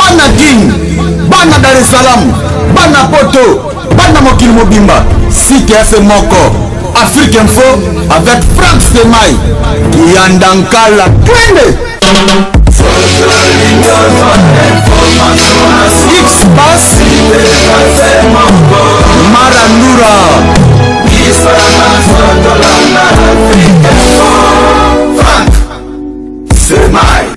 bana King, bana Dar es Salaam, bana Poto, bana Mokil Mobimba, site FM Moko, Afrique Info avec Franck Stemai, Yandankala, Twende. X-Bass, Marandura.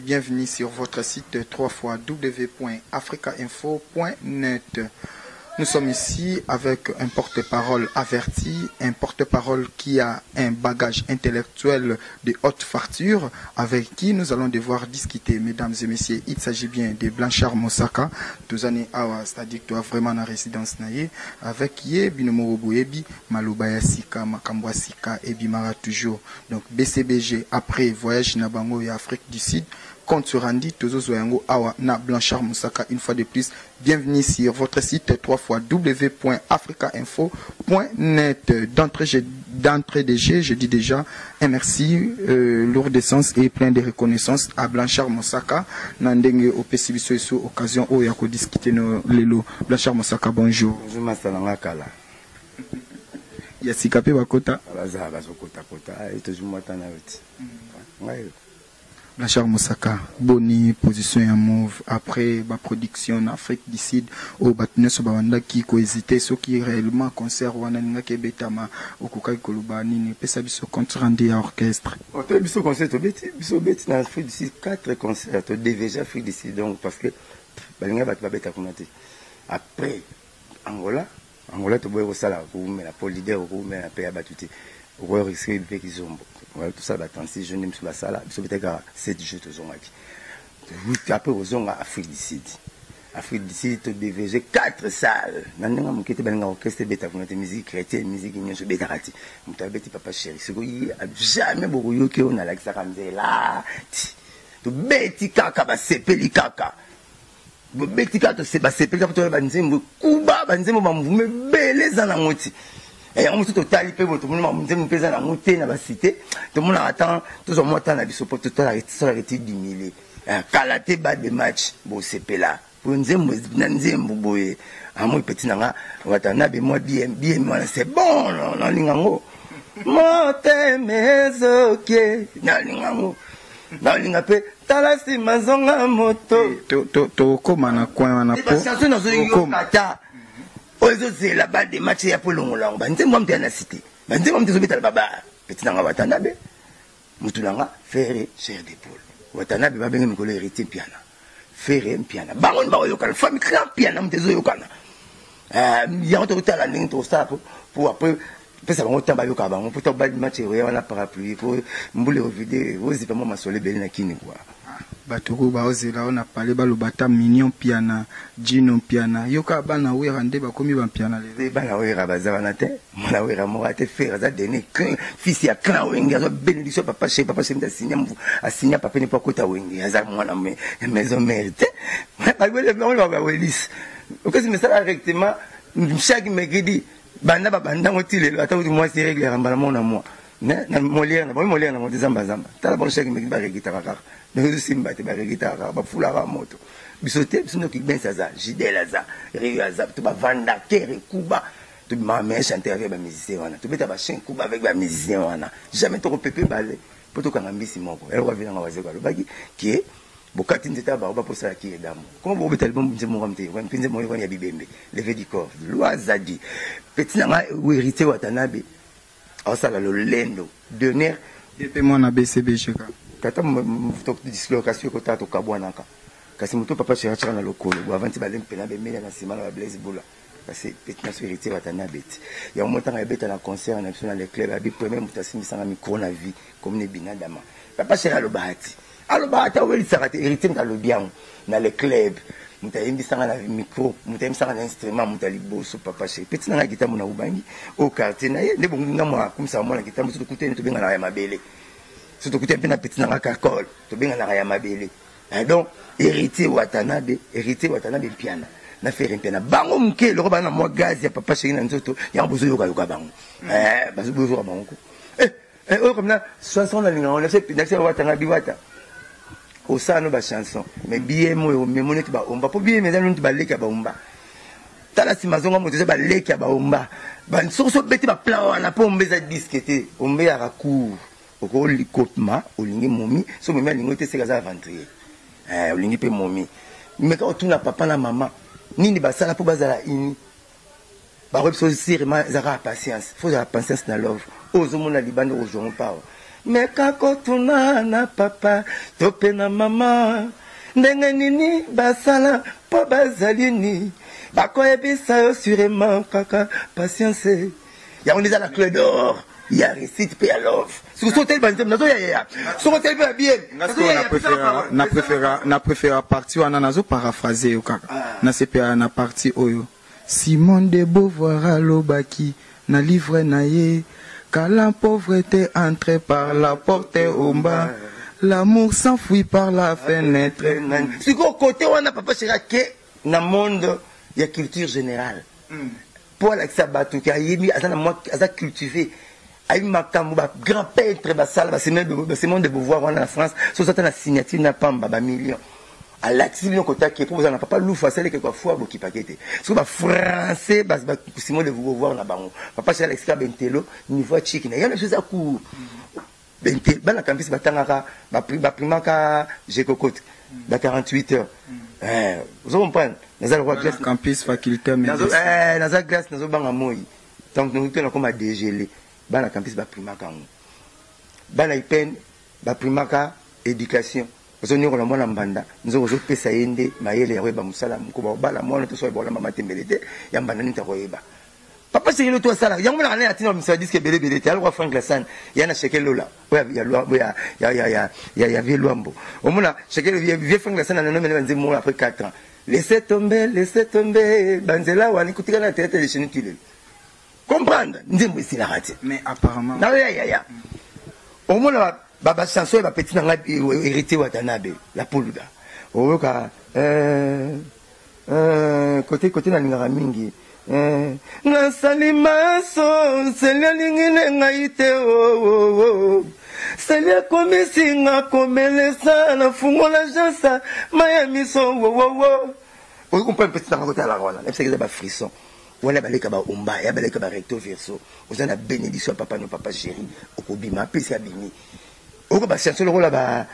Bienvenue sur votre site www.africainfo.net. Nous sommes ici avec un porte-parole averti, un porte-parole qui a un bagage intellectuel de haute facture, avec qui nous allons devoir discuter, mesdames et messieurs. Il s'agit bien de Blanchard Moussaka, tous années awa, c'est-à-dire que tu as vraiment la résidence naïe, avec Ye Binomoro Boyebi, Malubaya Sika, Makambwa Sika, et Bimara toujours. Donc BCBG, après voyage Nabango et Afrique du Sud, compte sur Andy, Tozo Zoyango, Awa, Na Blanchard Moussaka, une fois de plus. Bienvenue sur votre site www.africainfo.net. D'entrée de jeu, je dis déjà un merci lourd de sens et plein de reconnaissance à Blanchard Moussaka. Nandenge au PCBC sur occasion où il y a discuter nos lélo. Blanchard Moussaka, bonjour. Bonjour, Masalanga Kala. Yassikape Bakota. Blanchard Moussaka, boni position en move après ma production en Afrique du Sud au Batne Sobawanda qui hésité ce qui réellement concert Wananinga Kebetama au Kukai Kolubani ne peut s'abisso compte rendu à orchestre. On te biso concert biso beti dans Afrique du Sud 4 concerts to DVG Afrique du Sud donc parce que balinga bat babeta kunati après Angola to boyo sala ko mena pour leader ko mena pe abatuti ko risque de kizombo. Voilà, tout ça va 36 jeunes sur la salle, ils sont peut-être 7 jeux de zomaki. Après, aux ont Afrique du Sud. Afrique du Sud, DVG, 4 salles. Nandanga mukete balinga orchestre beta pour notre musique chrétienne, musique ignon sur betarati. Mutabeti papa chéri. Ce qu'il jamais beaucoup yoke on a la là. To beti kaka ba sepeli kaka. Beti kaka se ba sepeli kaka to ba nzembo kuba ba nzembo ba mvume beleza na moti. Et on tout total peut tout le monde me pèse dans monter dans la cité tout le monde attend tout le monde attend la biso pour tout arrêter d'humilier kalaté bas de match bon c'est là pour nzembo boye à moi petit nanga watana be moi bien moi c'est bon non lingango mote mezoke na lingango na lingape talasi mazonga moto to komana kwa na po kata c'est la balle des matchs ya pour longolango banze moi mte na cité banze moi mte zobeta la baba petit nanga watanabe mutulanga ferre cher d'épaule watanabe ba benga mikolo héritier piana ferre piana bangon ba yokana famille clan piana mte zo yokana ya to tala ndenge to ça pour après pesa bango tamba yoka bango pour to balle match ya wana parapluie pour mbule ovide ozi pas moi masole beli na kini quoi batoko baozela on a parlé balobata mignon piana Gino piana yoka bana wera nde bakomi ba piana le bana wera bazana te mona wera morate faire za donner fils ya clan wengi azo bénédiction papa chez mta signa papa ne pas kota wengi aza mwana maison mérite ba wele ba welis okasi me ça directement chaque mercredi banda ngotile ata moi c'est règle rambala mona moi na Molière na Molière na mo zamba tala bon chaque mercredi ba regita kaka donc simba te ba regita kaka ba fula ba moto bisote biso ki ben saza jidela za riyo za to ba vanda kere kuba to ma me chanter avec ba musicien wana to beta ba chien kuba avec ba musicien wana jamais to pepe balé poto kanga mbisi moko elle va venir ngawaze kwa lobaki qui est bokati nzeta ba ba posa ki edamu comment bo beta album nze mo ngamte wa mpinze mo ya bibembe levé du corps loi zadi petit nanga ou hérité watanabe asala lo lendo donner et moi na BCBG kata to dislocation ko tato kabwanaka kasi muto papa chira na lokolo bo avanti balem pena be mena na simala ba blaze bola kasi petit na hérité watana beti ya monta nga beta na concert na na le club abi premier mutasi misanga micro na vie comme ne binadama papa chira lo bahati alo bahati weli sarate hérité na lo bien na le club mutayimbi sanga na micro mutayimbi sanga na instrument mutali boso papa chez petit na guitare mona ubangi au quartier na ye ndebo nga mwa kumsa mwana guitare mutu kutene to benga na ya mabele surtout kutene pena petit na kakol to benga na ya mabele donc héritier watanabe piana na faire piana bango mke lo ba na mwa gaz ya papa chez na nzoto ya bozo yoka bango bazo bozo bango o comme na 60 na linga on a fait pinakse watanabe wata au ça nos chanson mais bien moi mais mon équipe on va pas bien mais nous ba leki ba umba tala si mazonga moto ba leki ba umba ba so beti ba plan na po mbeza disquete ombe ya racour oko likopma olingi momi so momi alingo te seka za aventurier olingi pe momi mais quand tu na papa na maman nini ba sala po bazala ini ba rebiso sirima zara patience faut la patience na love ozo mona libande ozo pas mais kako tuna na papa tope na mama ndenge nini basala po bazalini bakoyebisa yo sûrement kaka patience ya on est à la clé d'or ya récite pe love sur son tel banzem nazo ya sur tel bien na préféra partie wana nazo paraphraser yo kaka na CPA na partie oyo Simone de Beauvoir alobaki na livre na ye quand la pauvreté entre par la porte au bas, l'amour s'enfuit par la fenêtre. Si vous côté on a papa sera que dans le monde il y a culture générale. Pour la sabato qui a mis à ça cultiver ayi makambo ba grand peintre ba sala ba Simone de Beauvoir en France so ça la signature na pamba ba million. À l'activité côté qui pour vous en papa lou facile quelque fois boki paquete so ba français ba Simone de Beauvoir na bango papa c'est Alex Bentelo niveau chic na yana chose à coup Bentelo ba na campus batangaka ba primaka Jekokote ba 48 heures vous comprenez nazal roi classe campus faculté médecine nazal classe nazo banga moi donc nous tenons comme à dégeler ba na campus ba primaka ba na ipen ba primaka éducation Zoni ko na mwana mbanda nzo zo pesa yende mayele ya weba musala mko ba la mwana to so ba la mama tembelete ya mbanda nita ko yeba papa c'est le to sala yango na na tina misa disque belebele te alwa Frank Lassane yana shekelo la ya lwa ya vie lwambo omuna shekelo vie Frank Lassane na nomene banze mo après 4 ans laissez tomber banzela wani kutika na tete de chez nous comprendre nzembo isila raté mais apparemment na ya omuna baba chanson ba petit na hérité watanabe la poluda oyoka côté na ngara mingi na salimaso selia lingine ngaite selia komisinga komelesa na fungo la jansa maya miso oyo comprendre petit na côté la rona c'est que ba frisson wala baleka ba umba ya baleka ba recto verso ozana bénédiction papa no papa chéri okobima pesi abimi oko ba chanson le rôle ba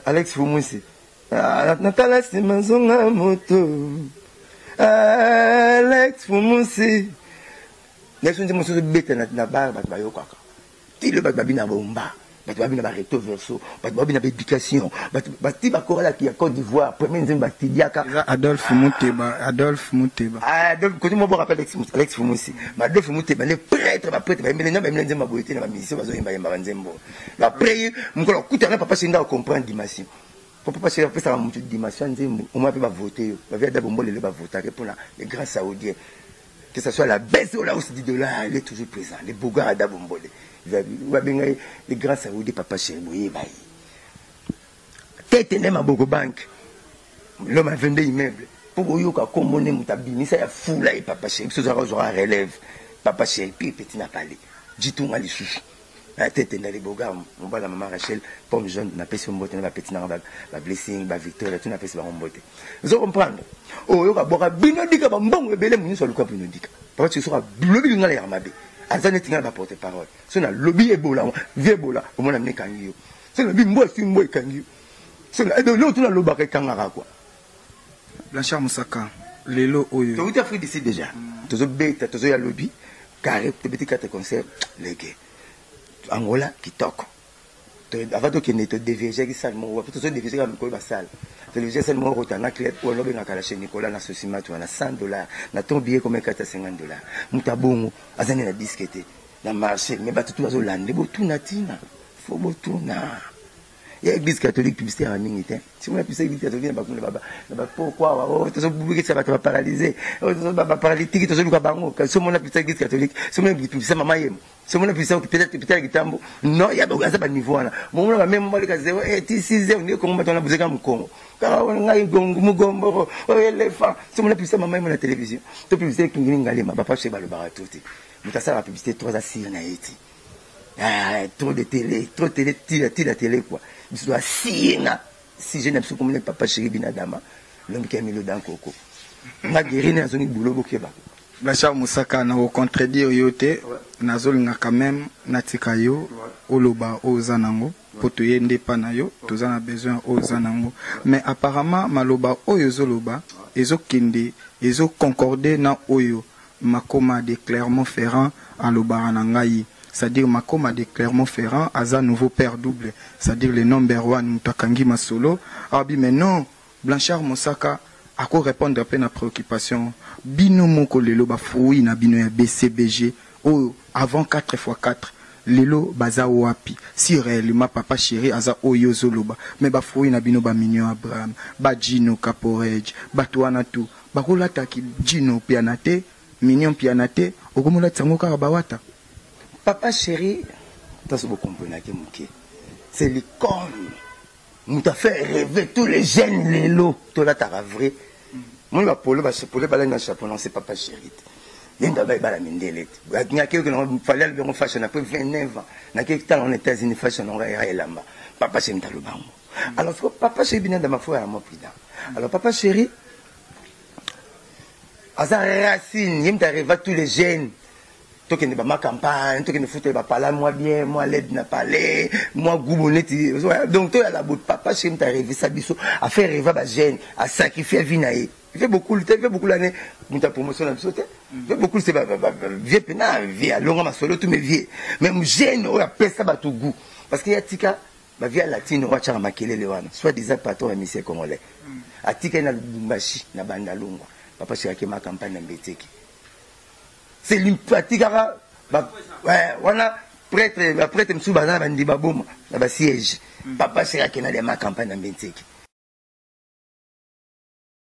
Alex Fumusi natala simazonga moto Alex Fumusi next nje moso beta na ba ba yo kaka ti le ba bina bomba ba bina ba recto verso ba bina ba éducation ba ti ba korala ki ya Côte d'Ivoire premier nzemba ba tidiaka Adolphe Muteba donc quand moi rappelle Alex Fumusi ma Adolphe Muteba les prêtres ba mbele nzemba boyete na ba musicien ba zo yemba nzembo ba prier mukolo kutana papa sinda comprendre dimension papa c'est après ça mutu dimension nzembo on m'a pas voter ba via d'abombo le ba voter pour les grands saoudiens que ça soit la baisse ou la hausse du dollar il est toujours présent les bougars d'abombo les grands saoudiens papa chéri boye bayi tête nema boko bank l'homme a vendu immeuble pour yoka komone mutabimisa ya fula et papa chéri so zara relève papa chéri petit na parlé jitunga lisusu la tête na les boga on va la maman Rachel pomme jaune na pesi mbote na petit na ba blessing ba victoire tout na pesi ba mbote vous comprendre oh yoka boka bino dika ba mbongo ebele munyi so luka bino dika papa tu sera lobi ngala ya mabe azane tinga ba porte parole so na lobi ebola vie ebola o mona mne kangiyo so na bimbo si mbo kangiyo so na do lo tout na lobaka kangara quoi Blanchard Moussaka lelo oyo to uta Afrique d'ici déjà tozo beta tozo ya lobby carré te beti 4 concerts légué Angola kitoko avant to kene to DVG ki salle mo to DVG ka mko ba salle télévision salle mo rota na club ou lobe na kala chez Nicolas na sosima tu na $100 na ton billet comme $450 mutabongo azane na disquette na marché mais ba tout azolande bo tuna tina fo bo tuna ya église catholique publicité en minute si on a publicité église catholique na ba pourquoi oh to so publicité ça va te paralyser oh to ba paralytique to so luka bango so mon publicité église catholique so mon publicité mama yem so mon publicité peut-être gitambo non ya ba za ba niveau na mon na même moi le ka 0 et 6 ni ko mba tona buzeka mkongo ka ngai mugombo o éléphant so mon publicité mama yem na télévision to publicité kingini ngalema ba pa chez ba le baratoti mutasa la publicité 3 à 6 na eti trop de télé tila télé quoi biso doit sienga si je n'aime comme papa chéri binadama l'homme qui a mis le dans coco na guéri na zoni boulot bokeba Blanchard Moussaka na contredire yote nazolinga quand même natika yo oloba ozanango poto yende pa na yo tozana besoin ozanango mais apparemment maloba oyo zoloba ezokende ezo concorder na oyo makoma de Clermont-Ferrand aloba na ngai, c'est-à-dire makoma de Clermont-Ferrand aza nouveau père double, c'est-à-dire le number one Mutakangi Masolo abi mais non Blanchard Moussaka à quoi répondre à peine à préoccupation bino moko lelo ba fruit na bino ya BCBG oh avant 4x4 lelo baza wapi si réellement papa chéri aza oyo zoloba mais ba fruit na bino ba Mignon Abraham ba Gino Caporej ba toana tout ba kolata ki Gino pianate Mignon pianate okomola tsango ka bawata papa chéri taso bo comprendre ke muke c'est l'icône nous t'a fait rêver tous les jeunes lelo to la ta vrai moi va polo bala na chapeau non c'est papa chéri yenda ba bala mindelet nya ke que fallait le bon fashion après 29 ans na ke temps on était une fashion on va elamba papa chéri talo bango alors papa chéri bien dans ma foi à moi plus alors papa chéri asa racine yenda rêver tous les jeunes toi qui ne pas ma campagne toi qui ne foutais pas là moi bien moi l'aide n'a pas l'air moi gouboneti donc toi la bout papa chéri t'a rêvé ça biso à faire rêver ba jeune à sacrifier vie naïe il fait beaucoup l'année ta promotion la sauté il fait beaucoup c'est vieux pena vieux longa masolo tous mes vieux même jeune on appelle ça ba tout goût parce qu'il y a tika ba via latine on cha makelele wana soit des patron à monsieur congolais atika na Lubumbashi na bandalungwa papa chéri ma campagne na Mbeteki c'est l'impatika ouais wana prêtre msu bazana bandi baboma na ba siège papa chéri na de ma campagne na Mbeteki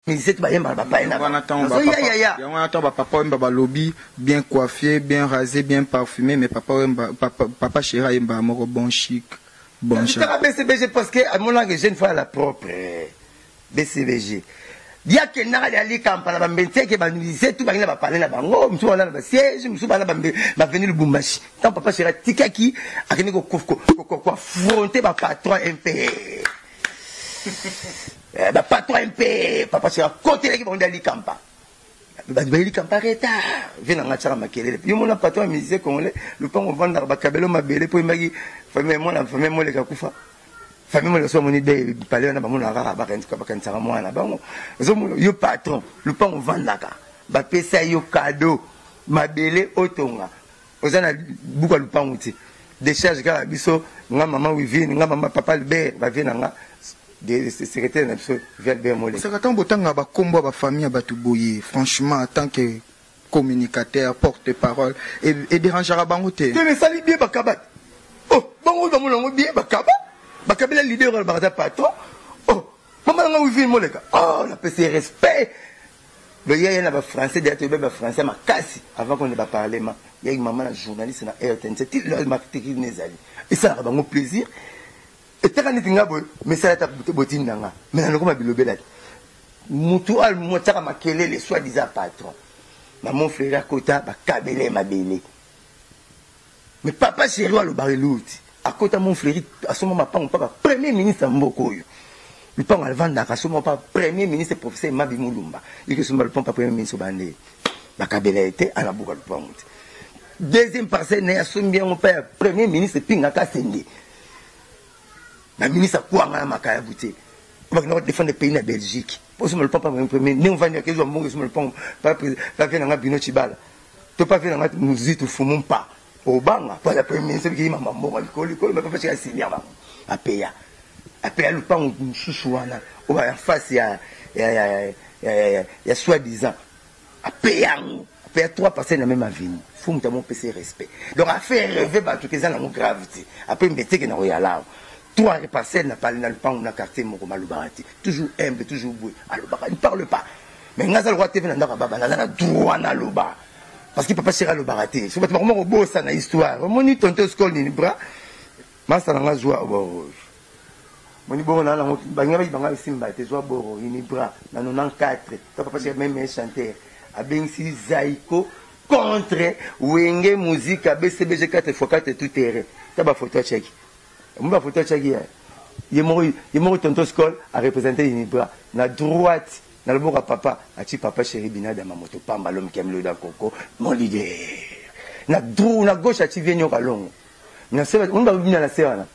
mais c'est pas papa papa lobby bien coiffé bien rasé bien parfumé mais papa chéri mba moko bon chic bon chic BCBG parce que à mon langue jeune fois la propre BCBG dia que na ali campagne ba Mbeteki ba musicien tout ba ngina ba parler na bango msu wana ba siège msu ba ba venir Lubumbashi tant papa chéri tikaki akini ko affronter ba patron MP bah patron MP papa c'est à côté là qui vont d'aller campa bah d'aller campa retard vient en attirer makelele yo mon patron musicien congolais le pan on vend ba kabelo mabele po imagi famille moi les kakufa famille moi so mon idée parler na ba mon rara ba kan tsara moi na bango yo patron le pan on vend là ba pesa yo cadeau mabele otonga ozana buka le pan outi décharge ka biso nga maman Wivine nga maman papa Albert ba vient nga des secrétaires nationaux vers Bermolé. C'est quand botanga ba kombo ba famille ba tuboye franchement en tant que communicateur porte-parole et dérangera bangote. Tu me salis bien ba kabat. Oh, bango ba molongo bien ba kabat. Ba kabela leader ba ta patron. Oh, maman nga Wivine moleka. Oh, la PC respect. Le yaya na ba français derrière ba français ma kasi avant qu'on ne ba parler ma. Il y a une maman la journaliste na RTNC, il le marketing nezali. Et ça ba mon plaisir. Et t'as gagné tinga boy, mais ça t'a bouté nanga. Mais non comme bilobe là. Mutu al motaka makele les soi-disant patron. Maman frère à côté ba kabele ma belé. Mais papa chéri le barilouti. À côté mon frère à ce moment pas mon papa premier ministre Mboko yo. Le pan al vanda à ce moment pas premier ministre professeur Mabi Mulumba. Il que ce moment le pan pas premier ministre bandé. Ba kabele était à la boucle le pan. Deuxième parcelle n'est à bien mon père premier ministre Pinga Kasende. La ministre quoi ma makaya bouté on va défendre le pays na Belgique pour ce le papa premier nous va dire que zo mbongo le pont pas venir na bino chibala to pas venir na nous tout fumons pas au banga pas la premier ministre qui mama mbongo liko mais pas faire signer ba a payer le pont chouchouana on va en face ya soi-disant a payer 3 personnes dans même avenue faut monter mon PC respect donc à faire rêver ba tout que ça na gravité après Mbeteki na royala 3 parcelles n'a pas dans le pan ou dans le quartier mon Malubarati toujours humble toujours boué alobaka il parle pas mais ngaza le roi TV na ndaka baba na droit na loba parce que papa chéri le baraté so bato mo bossa na histoire moni tonto school ni bra masa na joie bo moni bo na na banga simba te joie bo ni bra na 94 papa chéri même chanteur a bensi Zaiko contre Wenge musique BCBG 4x4 tout terrain ta ba photo check. On va photo check hier. il est mort tonton Skol a représenté Inibra. Na droite, na le bord à papa, a ti papa chéri Bina da mamoto pamba l'homme qui aime le da coco, mon leader. Na gauche a ti venyo kalongo. Na seba, on va bina la sera.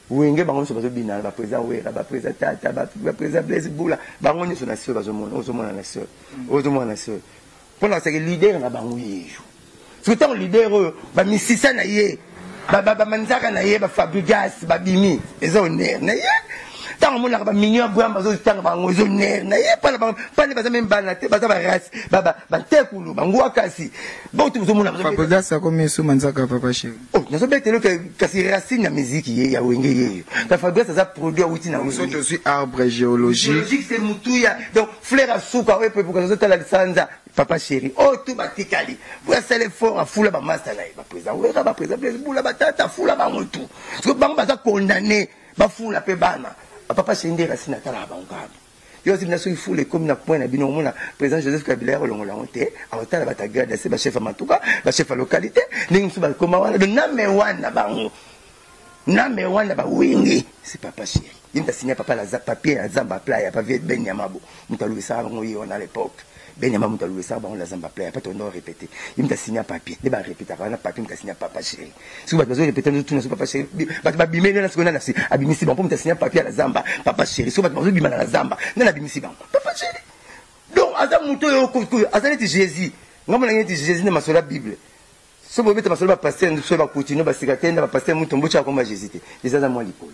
Wenge bango so bazo bina ba président Wera, ba président Tata, ba président Blaise Boula, bango ni so na sera bazo mona na sera. Ozo mona na sera. Pour la c'est leader na bango yejo. Parce que tant leader ba misisa na ye. Ba manzaka na ye ba Fabrigas ba bimi ezo honneur na ye tant mon ba mignon bwa bazo tanga ba ngozo honneur na ye pas ba même bana te ba race ba tekulu ba ngwa kasi bon tu mona Fabrigas ça comme sous manzaka papa chéri oh nazo betelo que kasi racine na musique ye ya wenge ye ka Fabrigas ça produit outi na so je suis arbre géologique c'est mutuya donc fleur à souka ouais pour que ça la sanza papa chéri oh tout batikali pour ça les fort à foula ba master là ba président ouais ba président Blaise Boula ba tata foula ba mutu parce que bango ba condamné ba foula pe bana papa chéri ndé racine tala ba ngabo yo si binaso il foule comme na point na bino mona président Joseph Kabila rolongola honte awatala ba tagrade c'est ba chef matuka ba chef localité ningi su ba koma wana de name wana bango name wana ba wingi c'est papa chéri il t'a signé papa la papier à Zamba Playa pas vieux Ben Yamabo mutalu ça bango yo à l'époque Ben Yamabo mutalu ça bango la Zamba Playa pas ton nom répéter il t'a signé papier de ba répéter avant papier il t'a signé papa chéri si vous besoin répéter tout sur papa chéri ba bimé na ce qu'on a là c'est abimisi bon pour t'a signé papier à la Zamba papa chéri si vous besoin bimé na la Zamba na abimisi bon papa chéri donc azam muto yo azaleti Jésus ngamo na ngeti Jésus na masola Bible so bo beta masola pasteur so ba continuer ba sikatenda ba pasteur mutombo cha komba Jésus te les azam moi likolo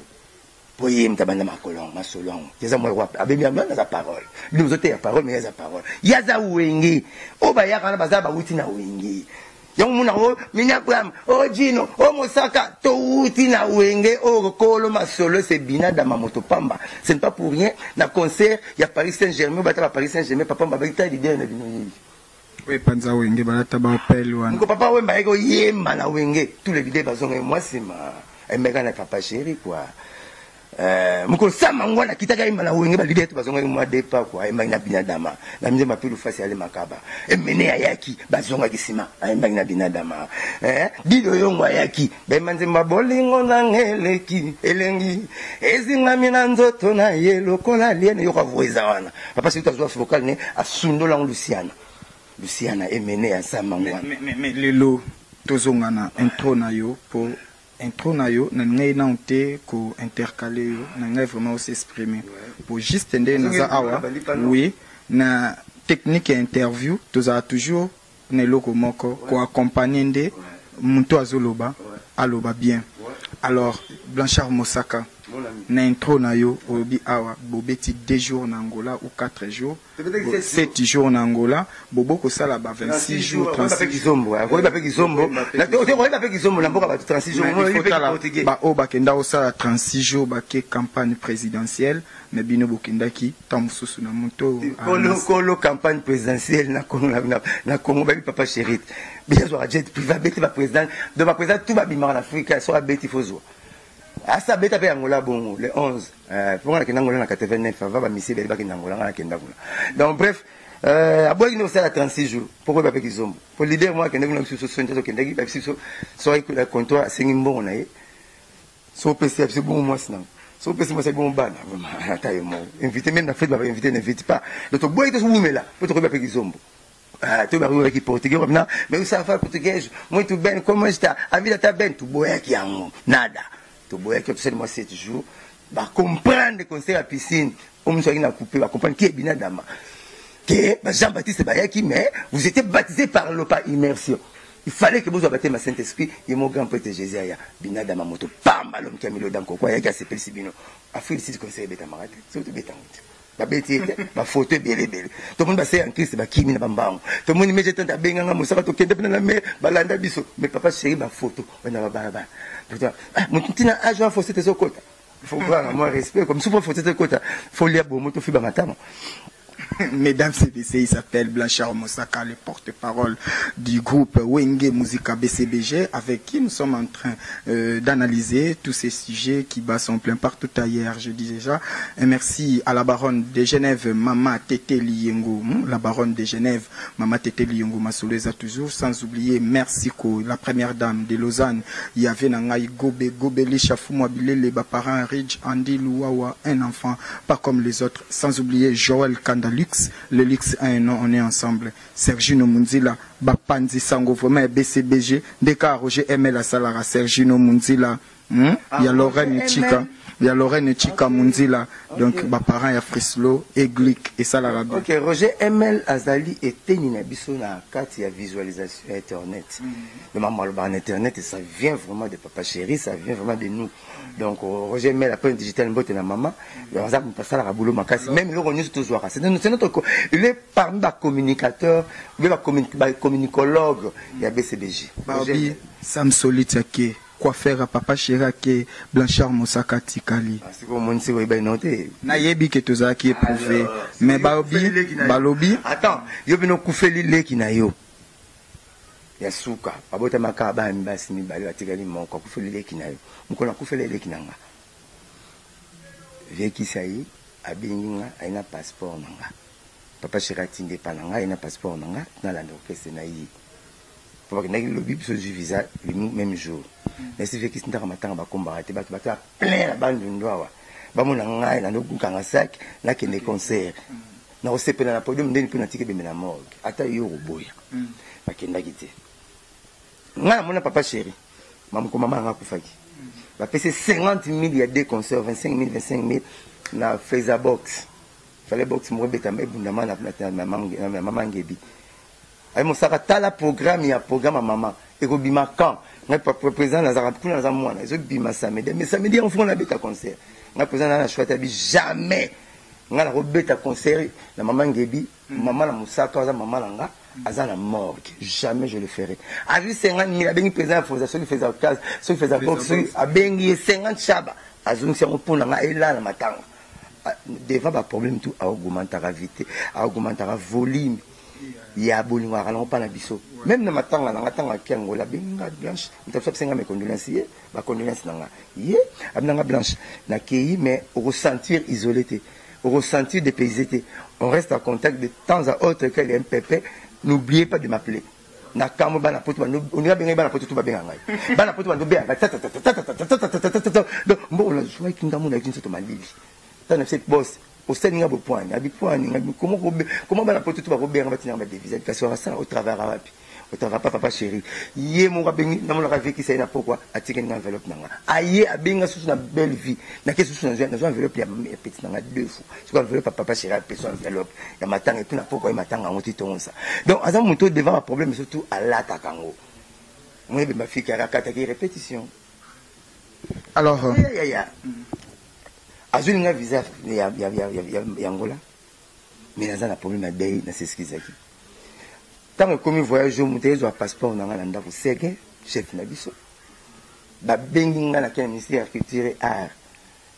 boye mtabanda makolong masolong yeza moi roi abemi amana za parole nous autres ya parole mais ya parole yaza wenge oba ya kana baza ba wuti na wenge yang muna o minya Abraham o Jino o Mosaka to wuti na wenge o kolo masolo c'est Bina da mamoto pamba ce n'est pas pour rien na concert ya Paris Saint-Germain ba ta Paris Saint-Germain papa ba ta leader na bino yini oui panza wenge ba ta ba appel wana ko papa wemba eko yemba na wenge tous les leaders bazonga moi c'est ma emeka na papa chéri quoi mukolo sama ngwana kitaka imba na wenge ba leader to bazonga moi depa quoi emba na Bina dama na mze mapilu fasi ale makaba emene ayaki bazonga kisima emba na Bina dama bido yongo ayaki ba manze mabolingo na ngeleki elengi ezinga mina nzoto na yelo kola liene yoka voiza wana papa c'est tout vocal ne asundola Luciana emene ya sama ngwana mais lelo tozonga na intro na yo pour intro na yo na ngai na onte ko intercaler yo na ngai vraiment s'exprimer pour juste ende na awa oui na technique interview toza toujours na loko moko ko accompagner nde muntu azoloba aloba bien alors Blanchard Mosaka na intro na yo obi awa bobeti 2 jours na Angola ou 4 jours 7 jours na Angola bobo ko sala ba 26 jours 36 jours na mboka ba 36 jours ba o ba kenda o sala 36 jours ba ke campagne présidentielle mais bino bokendaki tamususu na moto kolo campagne présidentielle na Congo ba papa chéri bien zo jet privé beti ba président de ba président tout ba bimara en Afrique so beti fozo asa beta pe Angola bongo le 11 pour la Angola na 89 va ba misi be ba Angola na kenda kuna donc bref aboyi no sala 36 jours pourquoi ba pe kizombo pour leader moi kenda kuna so so ntezo kenda ki ba so so ay la comptoir sengi mbongo na ye so pesi abse bongo moi sinon so pesi moi c'est bon bana ata yo mo invité même na fête ba invité n'invite pas donc boyi to so mumela to ko ba pe kizombo tu vas voir qui portugais maintenant mais où ça va portugais moi tout ben comment está a vida tá bem tu boya ki yango nada tu boya ki tu sais moi 7 jours ba comprendre conseil à piscine comme ça il a coupé ba comprendre qui est Bina dama que Jean-Baptiste Bayaki mais vous étiez baptisé par l'eau par immersion il fallait que vous baptisez ma Saint-Esprit et mon grand prêtre Jésus aya Bina dama moto pamba l'homme qui a mis le dam quoi ya qui s'appelle Sibino a fait le conseil beta marate surtout beta ba beti ba photo bele to mon ba c'est en Christ ba kimi na bambango to mon image tanta benga nga musaka to kende na me balanda biso mais papa chéri ba photo na ba baraba putain mon tina agent faut c'était sokota il faut voir moi respect comme souvent faut c'était kota faut lire bon moto fi ba matama Mesdames et messieurs, il s'appelle Blanchard Mosaka, le porte-parole du groupe Wenge Musica BCBG, avec qui nous sommes en train d'analyser tous ces sujets qui sont plein partout ailleurs, je dis déjà. Et merci à la baronne de Genève, Mama Tete Liyengo, la baronne de Genève, Mama Tete Liyengo Masoleza toujours, sans oublier Mercico, la première dame de Lausanne, il y avait Nangaï Gobe, Gobeli Chafoumou Abilele, les parents Ridge, Andy Louawa, un enfant, pas comme les autres, sans oublier Joël Kandalux, le Lux a un nom, on est ensemble. Sergino Munzila, Bapanzi Sango, vraiment BCBG, Deka Roger Emel à Salara, Sergino Munzila, il y a Lorraine Chika. Il y a Lorraine Chika Munzila, donc okay. Parents il y a Frislo, Eglic et Salara. Ok, Roger Emel Azali était Ninabiso na carte, il y a visualisation Internet. Le maman le bar Internet, et ça vient vraiment de Papa Chéri, ça vient vraiment de nous. Donc Roger Emel après un digital botte na maman, il y a un peu ça la boulot makasi, même le revenu toujours. C'est notre, il est parmi les communicateurs, il est communicologue, il y a BCBJ. Barbie, Sam Solitake. Quoi faire à Papa Chirake, Blanchard Mosaka Tikali. C'est comme on sait, il noté. Nayebi que tout ça qui est prouvé. Mais Balobi. Attends, il y a un koufeli le qui n'a yo. Il y a souka. Abota makaba mbasi mi bali atikali mon koufeli le qui n'a yo. Mukona koufeli le qui n'a nga. Veki sayi abinga aina passeport nanga. Papa Chirati ndepana aina passeport nanga na la ndokese na yi. Parce que le bib se visa le même jour. Mais c'est fait qu'ils sont en train de combattre, plein la bande d'une doigt. Bamon a un autre sac, là qui est des concerts. N'a aussi pas la podium d'un peu natique de la morgue. Attends, il y a un boy. Ma qui n'a quitté. N'a mon papa chéri. Maman, comment maman a coupé. Va passer 50 000, il y a des concerts, 25 000, na Feza Box. Fallait box, moi, bête à mes bundamans, ma maman Gébi. Ay mo saka tala programme ya programme à maman et ko bima quand nga président Nazara kuna za mwana zo bima samedi mais samedi on fait na beta concert nga président na choix bi jamais nga na ko beta concert la maman Ngebi maman la musaka za maman langa aza la morgue jamais je le ferai a vu 50 000 a bengi président faut ça qui faisait case ceux qui faisait boxe a bengi 50 chaba azung si on pona nga ela na matanga devant ba problème tout a augmenter la vitesse a augmenter la volume. Il y a bolingo à pas la biso. Même dans ma tanga, dans la tanga qui angola benga blanche. Il t'a fait mes condoléances hier, ma condoléances nanga. Hier, abnanga blanche. Na kei mais au ressentir isolé, au ressentir dépaysé. On reste en contact de temps à autre que les MPP. N'oubliez pas de m'appeler. Na kamo bana potu bana on ira benga bana potu tu ba benga ngai. Bana potu bana benga ta. Donc bon la joie qui ndamu na kinso to malili. Tana cette boss. Au Sénégal, comment va la porte tout va Robert va tenir ma devise éducation ça au travers au travers papa chéri yé mon rabbi dans mon rêve qui c'est na pourquoi attirer une enveloppe nanga aïe a benga sous une belle vie na qu'est-ce sous une enveloppe ya petit nanga deux fois sur enveloppe papa chéri a personne enveloppe ya matanga et tout na pourquoi matanga on titon ça donc azam moto devant un problème surtout à l'attaquango moi ma fille qui a raconté répétition alors Azul nga visa ya Angola. Mais il y a un problème à Day, dans ce qui est ici. Tant que comme voyage, je monte un passeport dans la ndavo sege, chef nabiso. Ba benginga na quel ministère culture art.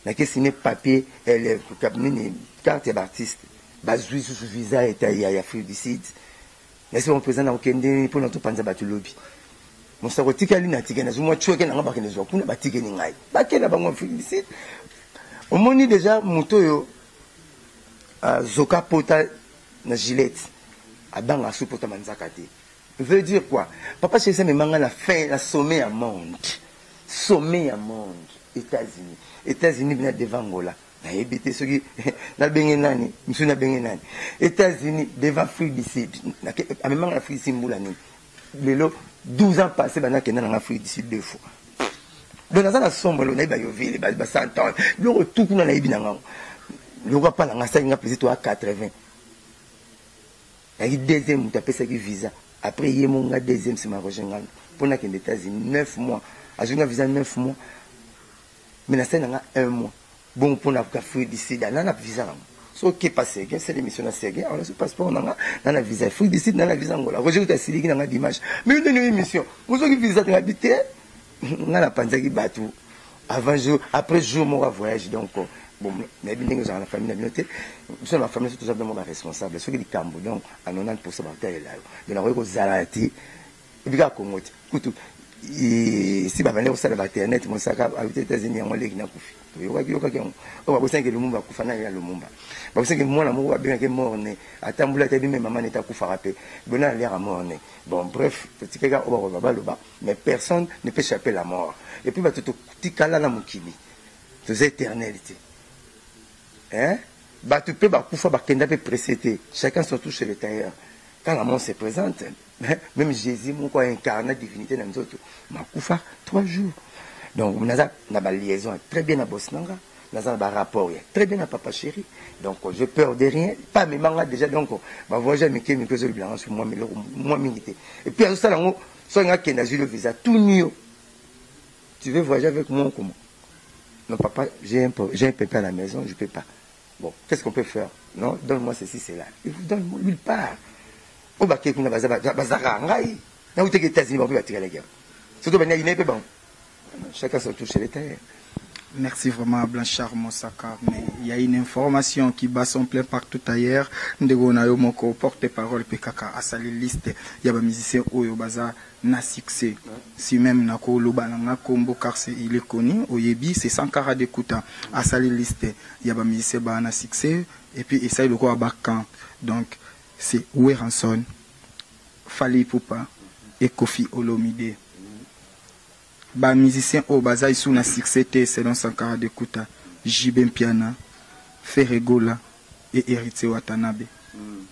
Na quel signé papier élève pour capner carte d'artiste. Ba zui sous visa et ya Afrique du Sud. Laissez mon président au Kende pour notre panza batu lobby. Mon sarotika li na tigena zuma chouke na ngaba kenezo kuna ba tigeni ngai. Ba kena bango Afrique du Sud. On m'a dit déjà, Moutoyo, Zoka Pota, na Gillette, à Banga Soupota Manzakate. Veut dire quoi? Papa chez ça, mais manga la fin, la sommet à monde. Sommet à monde. États-Unis. États-Unis, bien devant Angola. Na ebité, ceux qui, na bengenani, monsieur na bengenani. États-Unis, devant Afrique du Sud. À même l'Afrique du Sud, moulani. Le 12 ans passés, ben, na en Afrique du Sud 2 fois. Donc, dans la sombre, on a eu ville, il 100 ans. Le retour qu'on a eu, le roi pas la il a pesé à 80. Il y a eu deuxième, tu as payé visa. Après, il y a eu deuxième, c'est ma rejoindre. Pour les États-Unis, 9 mois. Il y a eu visa 9 mois. Mais il y a 1 mois. Bon, pour la fruit d'ici, il y a un visa. Ce qui est passé, c'est l'émission de Sergei. On a ce passeport, on a un visa. Fruit d'ici, on a un visa. Roger, tu as signé une image. Mais une émission. Vous avez visa, tu as habité. On a la panzaki batou. avant jour, après jour, moi, voyage, donc, bon, mais bien dans la famille, nous la famille, c'est tout simplement responsable. Ceux qui disent Cambo, donc, à 90% de là. Donc, on a Zalati, et puis, à Congo, écoute, si ma mère au salon internet, mon sac aux États-Unis, on l'a gagné. On va dire que le monde va couper le monde. Parce que moi, l'amour va bien que mort né. Attends, vous l'avez dit, mais maman n'est pas coupe frappé. Bon, elle a l'air à mort né. Bon, bref, petit gars, on va le bas. Mais personne ne peut échapper la mort. Et puis, tout petit cas là, mon kili. C'est éternalité. Hein? Bah, tu peux, bah, couper, bah, qu'elle peut précéder. Chacun son touche chez le tailleur. Quand la mort se présente, même Jésus, mon quoi, incarne la divinité dans nous autres. Ma coufa, 3 jours. Donc, on a une liaison très bien à Bosnanga. On a un rapport très bien à Papa Chéri. Donc, je peur de rien. Pas mes mangas déjà. Donc, ma voyage, mais qui me blanc sur moi, mais moi, milité. Et puis, à ce stade, soit un qui a le visa, tout nu. Tu veux voyager avec moi comment? Non, papa, j'ai un pépé à la maison, je ne peux pas. Bon, qu'est-ce qu'on peut faire? Non, donne-moi ceci, c'est là. Il vous donne nulle part. Au baquet, qu'on a bazara, ngai. N'a où t'es États-Unis, on peut tirer la guerre. Surtout, ben, il n'est pas bon. Chacun se touche les terres. Merci vraiment à Blanchard Mosaka. Mais il y a une information qui bat son plein partout ailleurs. Ndego na yo moko porte-parole PKK à sali liste. Il y a des musiciens oyo baza na succès. Si même na ko lobalanga kombo car il est connu. Oyebi c'est Sankara de Kouta à sali liste. Il y a des musiciens ba na succès et puis essaye le quoi bakan. Donc c'est Weranson, Fally Ipupa et Kofi Olomide. Ba musicien au baza isu na succès selon Sankara de Kouta, Jibem Piana, Ferregola et Héritier Watanabe.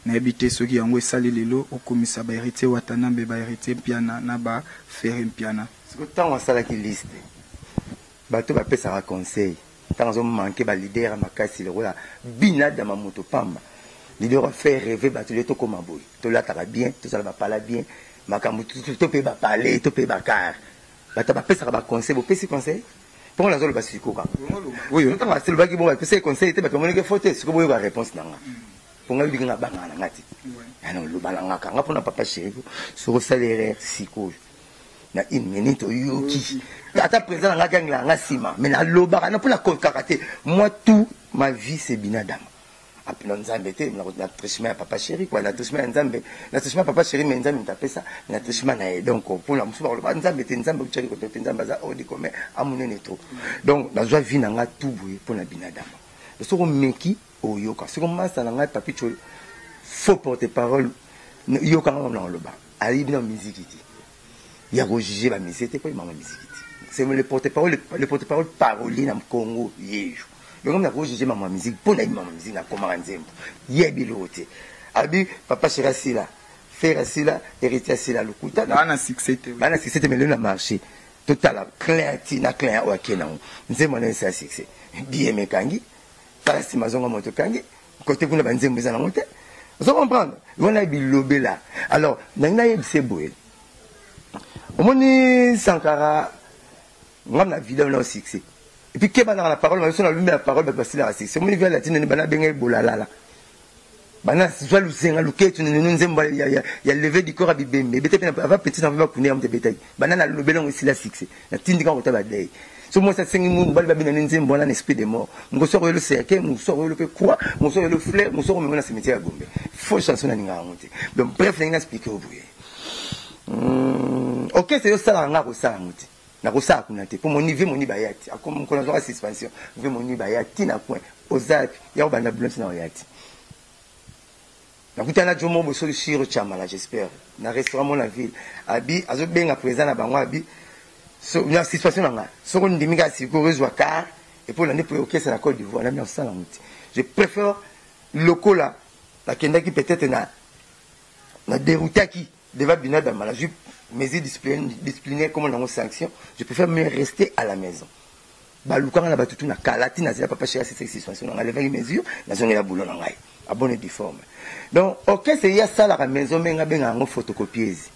Na habité ceux qui ont sali lelo au commissaire ba Héritier Watanabe ba Héritier Piana na ba Ferrem Piana. C'est que tant on sala qui liste. Ba to ba pesa conseil. Tant on manqué ba leader makasi le voilà bina dans ma moto pamba. Leader faire rêver ba to le to comme boy. To là ta va bien, to ça va parler bien. Makambu to peut ba parler, to peut ba car. Bata ba pesa ba conseil, bo pesi conseil. Pour la zone basiko ka. Oui, on t'a c'est le bagi bo ba pesa conseil, te ba tomone ke faute, ce que boyo ba réponse nanga. Pour nga binga banga na ngati. Ah non, le balanga ka nga pona Papa Chéri. Sur salaire siko. Na une minute yoki. Ata présent nga gangla nga sima, mais na loba na pour la karaté. Moi tout ma vie c'est binadam. Après nous avons été na trichement à Papa Chéri quoi, na trichement nzambe, na trichement Papa Chéri mais nzambe t'a ça, na trichement na donc pour la musu ba nzambe te nzambe tchari ko te nzambe za odi comme amunene trop. Donc na joie vie na nga tout boye pour na binadam. Le soko meki oyoka, soko masa na nga papi cho faux porte-parole yoka na loba. Ali na musique ti. Ya ko juger ba musique ko ma musique ti. C'est le porte-parole parolier na Congo yejo. Donc on a rejeté ma musique pour la musique na comment nzembo yebilote abi Papa Chéri sila faire sila héritier sila lokuta na succès mais le marché total client au akena nzembo na ça succès bien mekangi para si mazonga moto kangi côté kuna banzembo za na mote vous comprendre on a bilobé là alors nanga yebise boye omoni Sankara ngam na vidéo na succès. Et puis, qui va dans la parole, on a lui la parole, parce que c'est mon niveau latine, on a bien bolala. Bana, soit le Sénat, le quai, tu il y a levé du corps à Bibé, mais peut-être avant petit enfant, qu'on ait un bétail. Bana, le bélon aussi la succès. La tinde quand on t'a badé. Sur moi, ça 5 minutes, bal babine, un bon esprit de mort. Mon sort le cercle, mon sort le quoi, mon sort le fleur, mon sort le cimetière à Gombe. Faut chanson à l'ingamonté. Donc, bref, il y a un expliqué au bruit. Ok, c'est ça, on a reçu à monter. Na kosa kunate pour mon niveau moni bayati akomo kona zo suspension niveau moni bayati na point ozak ya obanda blanche na oyati na kutana jomo bo soli shiro chamala j'espère na restaurant mon la ville abi azo benga présent na bango abi so na suspension nga so ko ndimika siko rezwa car et pour l'année pour OK c'est la Côte d'Ivoire la mi en sala muti je préfère loko là la kenda qui peut-être na dérouté qui devant binada mala mesures disciplinaires comme on a une sanction, je préfère mieux rester à la maison. Baluka na batutu na kalati na zela Papa Chéri cette situation on a levé une mesure na zone ya boulot na ngai abonné difforme. Donc OK c'est ya ça la maison menga benga ngo photocopieuse.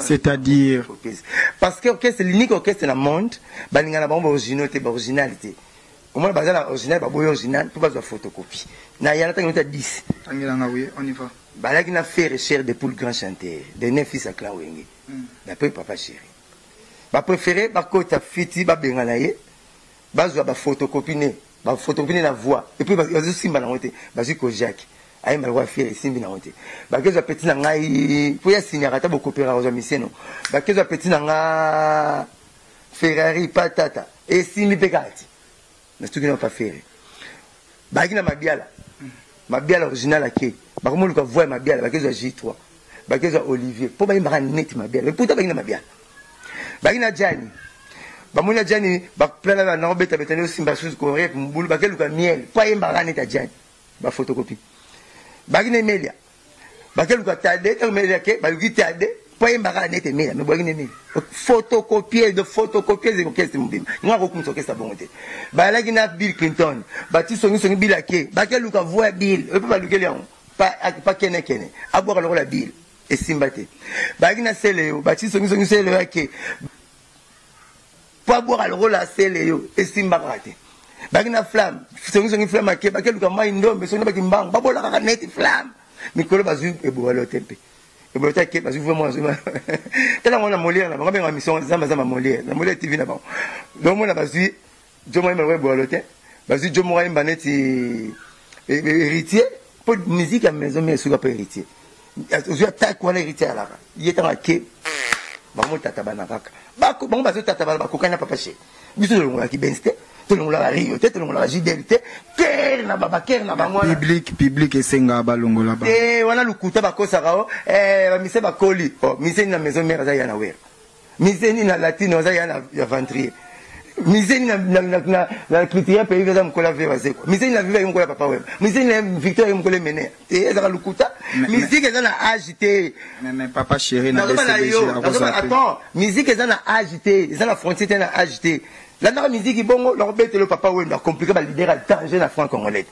C'est-à-dire parce que OK c'est l'unique OK c'est la monde balinga na bombe originalité. Au moins bazala original ba boy original pour pas photocopie. Na yana tangi ta 10. Tangela nga oui, on y va. Balaki na fait recherche de pour le grand chanteur, de 9 fils à Clawenge. D'après Papa Chéri. ba préféré ba kota fiti ba bengana ye bazwa ba photocopie la voix et puis bazo simba na ngote bazo ko Jacques ayi malwa fier simbi na ngote bakezo petit na ngai pour ya signara ta boko pera ozo miseno bakezo petit na nga Ferrari patata et simbi pekati na stuki na pas faire bagina mabiala original ake bakomo ka voix mabiala bakezo J3 bakezo Olivier po ba imba net mabiala mais pourtant bagina mabiala bagina Jani bamuna Jani baplana na obeta betani simba sous correct mbulu bakeluka miel po imba net Jani ba photocopie bagina Emilia bakeluka tade Emilia ke baluki tade po imba net Emilia mais bagina Emilia photocopier de pièce mbima nga ko kumso ke sa bongote balaki na Bill Clinton bati songi Bill ake bakeluka voix Bill e po baluki leon pa kene abora lokola Bill et simbate bagina Seleo bati songi Seleo ake po abora lokola Seleo et simbakate bagina Flamme songi Flamme ake bakeluka mai ndombe songi baki mbang babola kaka net Flamme mikolo bazu eboalo tempe eboalo ke bazu vraiment zuma tala mona Molière na bango benga mission zama Molière na Molière TV na bango donc mona bazu jomo ima eboalo te bazu jomo imba neti héritier pour musique à maison mais sur pas héritier ozu attaque wana héritier alaka yetanga ke bango tata bana kaka bako bango bazo tata bana bakokana papa che biso longola ki benste to longola rio te to longola jidélité ker na bango public esenga balongola ba wana lukuta bakosaka o ba mise bakoli o mise na maison mère za yana wer mise ni na latino za yana ya ventrier mise ni na critique pays za mkola veva zeko mise ni na viva mkola papa web mise ni na victoire mkola mene et za lukuta musique eza na agité mais papa chéri na BCBG attends musique eza na agité eza na frontière na agité la musique bongo leur bête le papa web compliqué ba leader à danger na franc congolais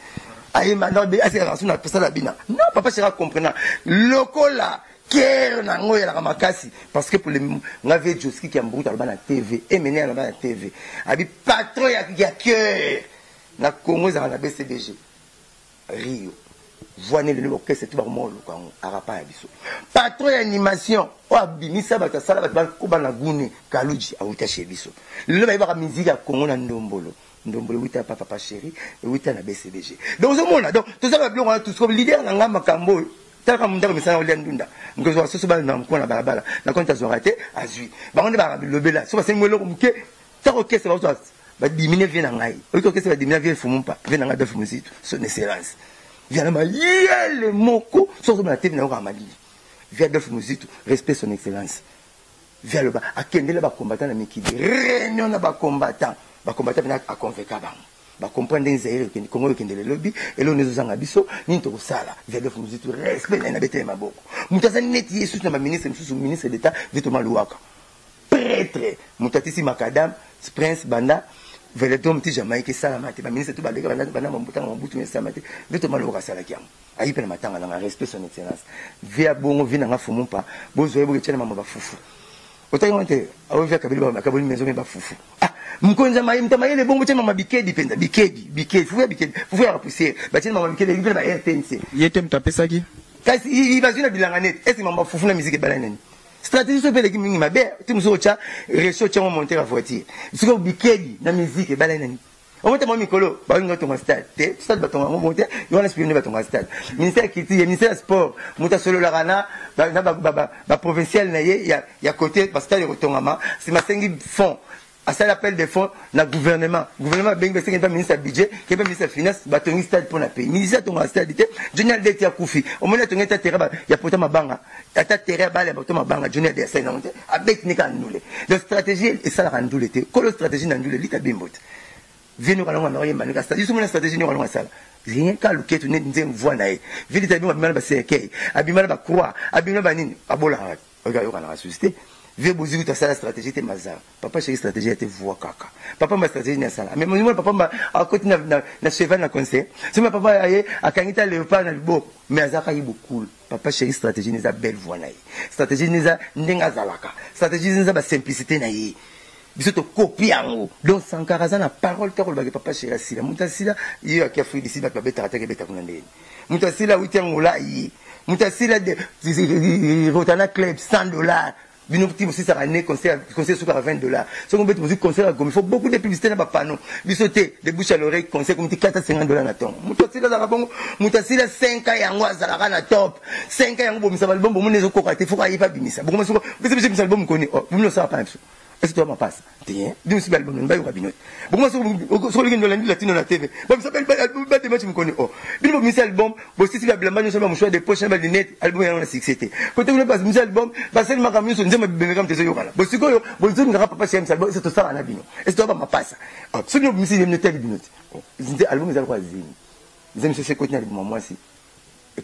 ayi maintenant assez raison na pesa la bina non papa chéri comprendre lokola Kер na ngoya la makasi parce que pour les ngave Joski qui ambuta na TV et mené na na TV abi patron ya cœur na Congo za na BCBG Rio voine le orchestre tout ba molo quand arapa ya biso patron ya animation o abimisa ba sala ba ko bana gune kaluji awuta chez biso le ba ba musique ya Congo na ndombolo wita papa chéri et wita na BCBG donc ce monde donc tout ça ba bien on a tous comme leader na ngamba kambo taka mundaka misana oli ndunda ngozo soso ba na mkona balabala na konta zorate azui bango ba lobela so ba sengwelo kumke ta orchestre ba diminuer vie na ngai orchestre ba diminuer vie fumumpa vie na ngai de fumuzitu son excellence vient na yele moko so so na tv na ko amali vie de fumuzitu respect son excellence vient le ba akendele ba combattant na mikidi réunion na ba combattant na a convoquer bango ba comprendre Zaire que Congo que ndele lobby et là nous zanga biso ni to sala via de fuzitu respect na bete maboko mutaza neti yesu na ministre d'état Vito Maluaka prêtre mutatisi makadam prince banda veletom ti Jamaïque salamate ba ministre to ba banda mambuta mais salamate Vito Maluaka sala kiam ayi pe na matanga na respect son excellence via bongo vina nga fumumpa bozo yebo ke tshena mama ba fufu otayimonte awo via kabili maison me ba fufu mkonza mai mtamayele bongo tshema mabikedi penda bikedi fufu ya poussière ba tshema mabikedi ngipela ba RTNC yete mtapesaki kasi ibazina bilanga net esi mamba fufu na musique bala nani stratégie so pele ki mingi mabe timuso cha réseau tshema monter la voiture siko bikedi na musique bala nani omote mo mikolo ba ngo to stade stade batonga mo monter yona spirine batonga stade ministère culture ministère sport muta solo la rana ba provincial na ye ya côté parce que le tongama c'est ma sengi fond à ça l'appel des fonds na gouvernement ben c'est pas ministre budget qui pas ministre finance batongi stade pour na pays ministère tonga stade té Junior de tia kufi au moins tonga ta terrain ya pota mabanga ata terrain bale pota mabanga Junior de ça non avec nika ndule de stratégie et ça la ndule té ko le stratégie ndule lita bimbot vino kana ngwa yemba nika stratégie sur stratégie ni kana sala rien ka luketu ne nze mvua na ye vili tabi mabimala ba CK abimala ba croix abimala ba nini abola oga yo kana susciter vie boziku ta sala stratégie te mazara papa chéri stratégie était voix kaka papa ma stratégie na sala mais moi papa ma à côté na cheval na conseil c'est ma papa aye akangita léopard na libo mais azaka yi beaucoup papa chéri stratégie neza belle voix na ye stratégie neza ndenga zalaka stratégie neza ba simplicité na ye biso to copie yango donc sankaraza na parole ta ko ba papa chéri asila mutasila yo akia fui disi ba beta atake beta kuna ndeni mutasila witi ngola yi mutasila de rotana club $100 Bino petit aussi ça année conseil sur $20. Si on veut vous conseil il faut beaucoup de publicité dans panneau. Bisoté de bouche à l'oreille conseil comme $450 na ton. Mutasi la bongo, mutasi la 5 ans yango azalaka na top. 5 ans yango bomisa album bomo nezo kokate faut ka yipa bimisa. Boko masoko, bise album koni. Oh, bino ça pas. Est-ce que toi ma passe? Tiens, dis aussi album non ba yo kabinot. Boko masoko sur le gendo latino na TV. Bon ça s'appelle album ba de match me connais. Oh. Bino bomisa album, bo si la blamba no ça ba choix de poche ba lunettes, album yango na succès. Côté on passe bomisa album, ba sel makamyo so nzema bibengam te yo kala. Bo sikoyo, bo nzo ngara papa chez album, c'est tout ça na bino. Est-ce que toi ma passe? Ah, so bino bomisa le tel binot. Oh, nze album za kwa zini. Nze monsieur c'est côté na moi si.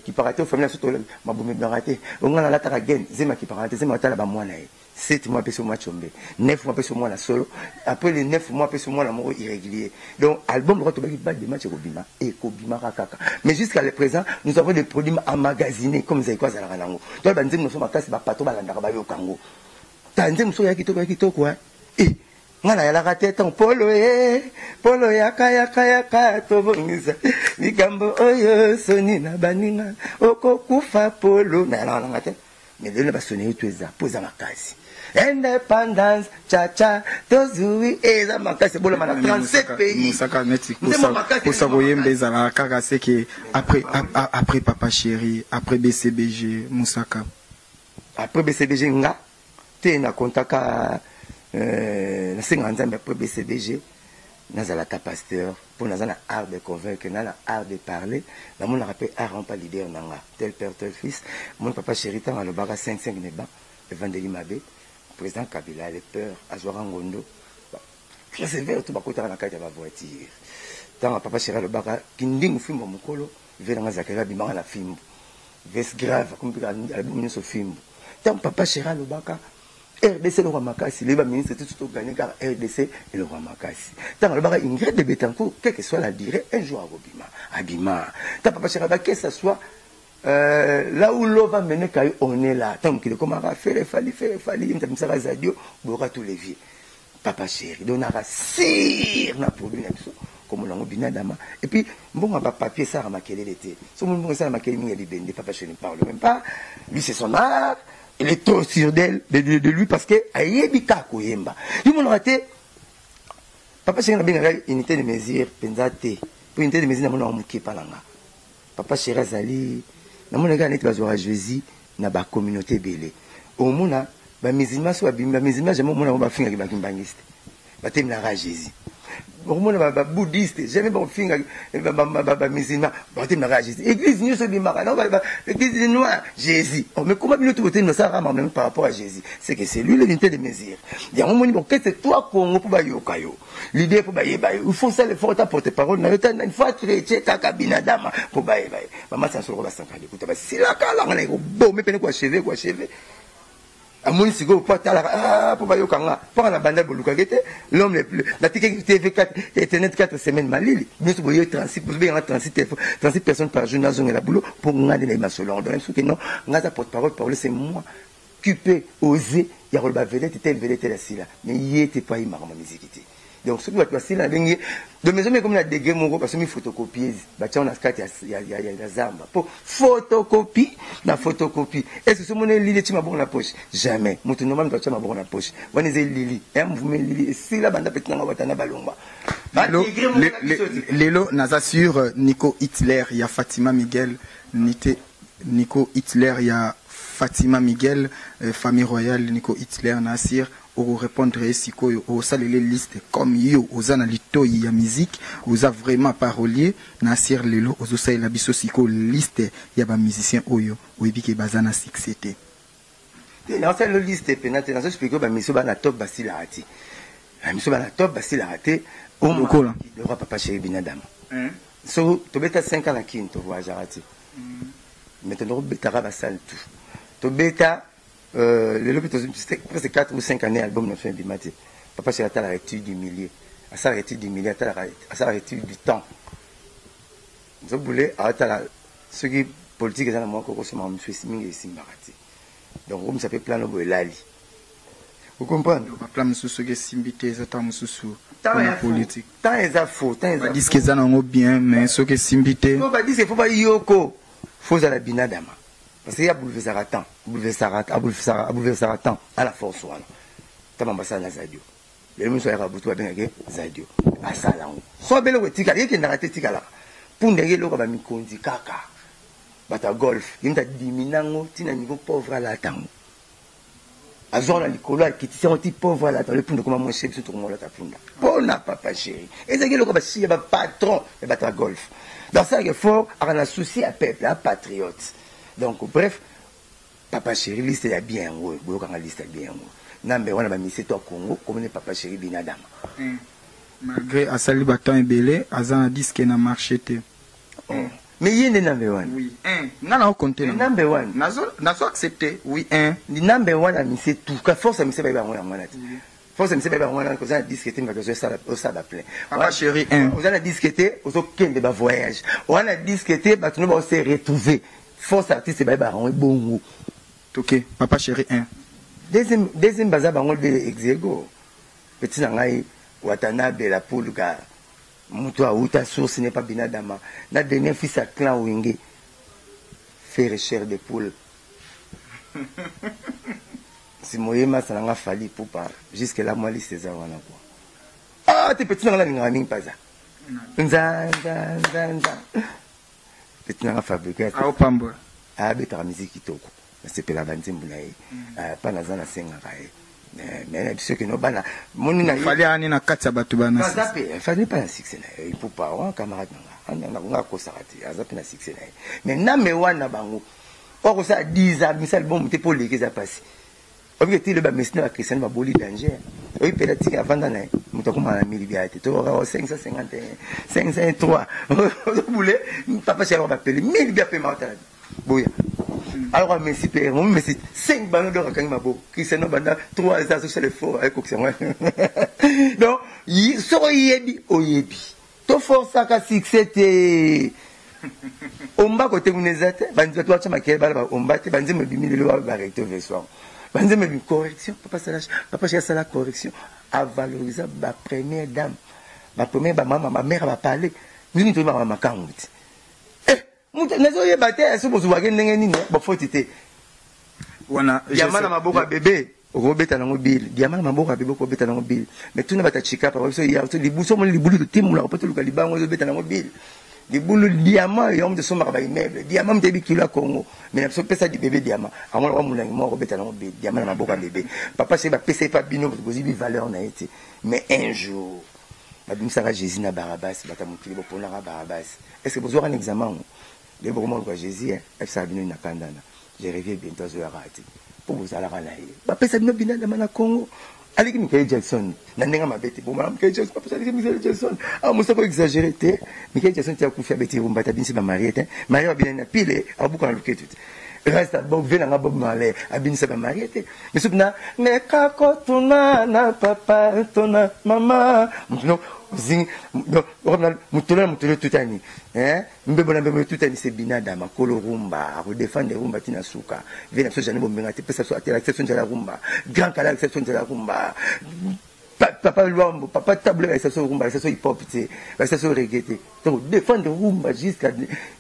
Qui paraît au famille surtout ma boumé baraté. On a la taragen, zema qui paraît, zema tala ba moi na. 7 mois sur moi chombe 9 mois sur moi la solo après les 9 mois sur moi l'amour irrégulier donc album droit au bas de match Kobima et Kobima Rakaka mais jusqu'à le présent nous avons des produits emmagasinés comme ça quoi ça la rango toi banzem nous sommes à classe ba pato balanda ba yo kango tanzem so ya kitoko quoi et ngana ya la tête en polo yaka to bongisa mikambo oyo soni na baninga okokufa polo na la ngate mais le ba sonner tout ça posa makasi indépendance cha tozui eza makasi bola mana 37 pays musaka neti pour ça boyembe za kaka c'est que après Papa Chéri après BCBG musaka après BCBG nga te na kontaka na singa nzambe après BCBG nazalaka pasteur pour nazana art de convaincre na art de parler na mon rappel art en pas leader nanga tel père tel fils mon Papa Chéri tant le baga 5 neba Evangélie Mabé président Kabila les peurs Azwara Ngondo c'est vers tout bakota na kati ya voiture tant Papa Chéri le baga kindingu fimbo mukolo vers nga zakera bimanga na fimbo vest grave comme album so fimbo tant Papa Chéri le baga RDC le roi Makassi, les ministres tout gagné car RDC et le roi Makassi. Tant le baga Ingrid de Betancourt, quelle que soit la durée, un jour à Abima. Tant Papa Chéri que ça soit là où l'eau va mener quand on est là. Tant qu'il est comme à faire il me sera zadio, boira tous les vieux. Papa Chéri, donnera sire na produit comme on l'a obina dama. Et puis bon on va papier ça à maquiller l'été. Son monde ça à maquiller mi bende. Papa Chéri ne parle même pas. Lui c'est son art. Il est trop sûr d'elle, de lui, parce que Ayebika Koyemba. Du monde raté, Papa Chéri n'a bien unité de mesure, pensate, pour unité de mesure, n'a pas de palanga. Papa Chéri Zali, n'a pas de bazora Jésus, n'a pas de communauté belé. Au monde, les musulmans sont abîmés, les musulmans, j'aime mon ba finga qui bangiste. Batem na Jésus. Au monde, les bouddhistes, j'aime mon finga, les musulmans, batem na Jésus. Église, nous sommes bimara, non, l'église noire, Jésus. Mais comment nous trouvons nos sarams même par rapport à Jésus? C'est que c'est lui l'unité de mesure. Il y a un moment où c'est toi Congo pour bailler au caillou. L'idée pour bailler, il faut ça, il faut ta porte-parole. Il faut traiter ta cabine d'âme pour bailler. Maman, c'est un seul rôle à 5 ans. C'est la cala, on est beau, mais quoi chevet. Amoni sigo pour tala pour bayo kanga pour la bande boluka gete l'homme le plus la TV4 internet 4 semaines malili nous boyo 36 personnes par jour dans la boulot pour ngade les masolon donc ce que non ngata porte-parole c'est moi qui peux oser ya rolba vedette la sila mais il était pas il m'a musique. Donc ce qui va passer là de maison mais comme la dégué mon parce que mi photocopier bah tiens on a carte il y a zamba pour photocopie la photocopie est-ce que ce mon lili tu m'as bon la poche jamais mon normal tu m'as bon la poche on est lili vous met lili si la bande petit na watana balomba lelo naza sur Nico Hitler il y a Fatima Miguel Nico Hitler il y a Fatima Miguel famille royale Nico Hitler Nasir au répondre ici au saler les listes comme yo aux analytos ya musique aux a vraiment parolier Nasir lelo aux saler la biso siko liste ya ba musicien oyo oyebi bazana succès dans cette liste penate dans expliquer ba miso ba na top basila ati miso ba na top basila ati au Mokola le roi Papa Chéri Binadam so to beta 5 ans la quinto voyagerati maintenant betara basal tout to beta le lobito c'était presque 4 ou 5 années album na fin bimati Papa Chéri à la étude du milieu à ça étude du milieu à ça étude du temps je voulais à la ce qui politique dans moi ko so ma mfwe mingi simbarati donc comme ça fait plan no lali vous comprenez pas plan mususu ke simbité za ta mususu politique tant eza faux tant eza disque eza nango bien mais ce que simbité on va dire c'est faut pas yoko faut za la binadama parce qu'il y a bouleversera tant, bouleversera tant à la force wana. Tabambasa na zadio. Le monde soit rabutu abengake zadio. Asala ngo. So belo ko tika yeke na rate tika la. Pundenge loko ba mikondi kaka. Bata golf, yimta diminango tina niveau pauvre la tango. Azona likolo akitisa on ti pauvre la tango le punda comme mon chef surtout comme la punda. Pona papa chéri. Ezaki loko ba si ba patron et bata golf. Dans ça il faut avoir un souci à peuple, à patriote. Donc bref, papa chéri liste ya bien ngo, boyoka nga liste ya bien ngo. Nambe wana ba misi to Congo, comme ne papa chéri binadama. Malgré Asali Batan et Belé, Azan a dit qu'il n'a marché. Mais il y a number one. Oui, n'a compté. Number one. N'a accepté. Oui, Le number one a mis tout. Force a mis ça, force a mis ça, on a discuté, mais que ça va plein. Papa chéri, on a discuté, on a voyage. On a discuté, on s'est retrouvé. Force artiste, on est bon. Ok, papa chéri, Deuxième bazar, on est exego. Petit nangai, Watanabe, la poule, gars. Moutoua outa source n'est pas binadama. Na dernier fils à clan Wingé fait recherche de poule. Si Moyema ça n'a fallu pour pas jusque là moi liste ça wana quoi. Ah t'es petit dans la ligne pas ça. Nza. Petit dans la fabriquer. Ah au pambo. Ah beta musique kitoko. C'est pela banzimbu na pas na zana senga kae. Mais ceux qui n'ont pas la il fallait aller dans 4 sabatubana. Il fallait pas la 6 il faut pas un camarade on a kosarati azape na 6 mais na me wana bango oko ça 10 ans misal bon mute pour les ça passe objectif le ba mesna ba Christian ba boli danger oui peut-être avant dans muta kuma na 1000 biate to 551 503 vous voulez papa chéri va payer 1000 biate paiement boya. Alors, mais si père, mais c'est 5 ballons de racaille ma beau, qui s'en banda 3 ans sur le fort avec Oxen. Donc, il sera yebi, oyebi. To force à 6 Omba côté munezate, banzi toi tu m'as bala omba te banzi me bimi le loi barreto version. Banzi me bimi correction, papa cherche la correction à valoriser ma première dame. Ma première maman, ma mère va parler. Nous nous trouvons à ma camoute. Nazo ye bate aso bozuwage ndenge nini bafotite wana diamana maboko ya bébé okobeta nango bill diamana maboko ya bébé okobeta nango bill mais tuna bata chikapa so ya so libuso mo libulu timula opoto luka libango zo beta nango bill libulu diamant yom de soma ba immeuble diamant mtebi kila Congo mais so pesa di bébé diamant amona wa mulangi mo okobeta nango bill diamana maboko ya bébé papa c'est ba pesa pas bino bozi bi valeur na été mais un jour babimsaka Jésus na Barabas batamukili bopona ka Barabas est-ce que vous aurez un examen de beaucoup de Jésus, ça a na kandana. Je reviens bientôt à Zoarati. Pour vous aller à la Papa, ça vient de Mana Congo. Allez, Michael Jackson. Nanenga ma bête. Pour moi, Michael Jackson. Papa, ça Michael Jackson. Ah, moi, ça peut exagérer. Michael Jackson, tu as couché avec tes rumba. Tu as bien se marier. Marie a bien pile. A beaucoup en le tout. Reste à Bob Vena, Bob Marley. A bien se marier. Mais souvenez, mais kako tona na papa, tona maman. Non. Zing mutolo tutani mbebo tutani c'est binada makolo rumba à défendre rumba tina suka vena so jane bombenga te pesa so atela exception de la rumba grand canal exception de la rumba papa luambo papa table exception rumba exception hip hop te exception reggae te donc défendre rumba jusqu'à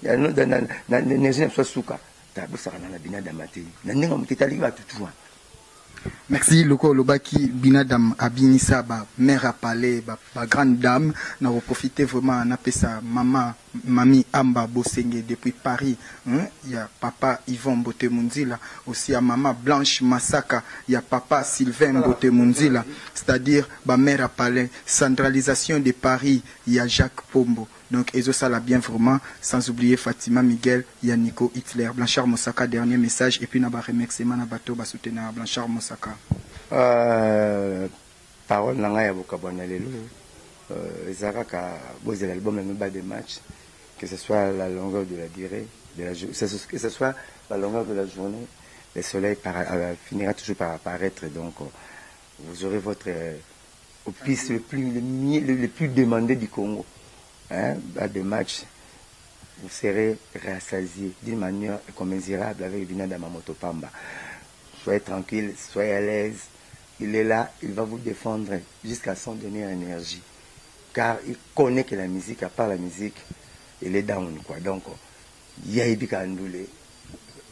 na l'énergie so suka ta bosaka na binada mate na ninga mutitali ba tutua. Merci Loko Lobaki Binadam Abinissa ba mère à palais ba grande dame n'a profité vraiment na pesa maman Mami Amba Bosenge depuis Paris. Il y a papa Yvon Botemunzila, aussi à maman Blanche Massaka, il y a papa Sylvain Botemunzila, c'est-à-dire ma mère à Palais, centralisation de Paris, il y a Jacques Pombo. Donc, Ezo Sala bien vraiment, sans oublier Fatima Miguel, il y a Nico Hitler, Blanchard Moussaka, dernier message, et puis Naba remerciement à Bateau Basutena, Blanchard Moussaka. Parole Nanga Bokabonalelo, Zaraka, Bozé l'album, même bas des matchs. Que ce soit la longueur de la durée, que ce soit la longueur de la journée, le soleil finira toujours par apparaître. Donc, vous aurez votre piste le plus demandé du Congo. À des matchs, vous serez rassasié d'une manière incommensurable avec Binada Mamoto Pamba. Soyez tranquille, soyez à l'aise. Il est là, il va vous défendre jusqu'à son dernière énergie. Car il connaît que la musique, à part la musique, il est down quoi. Donc il y a Ibika Ndoulé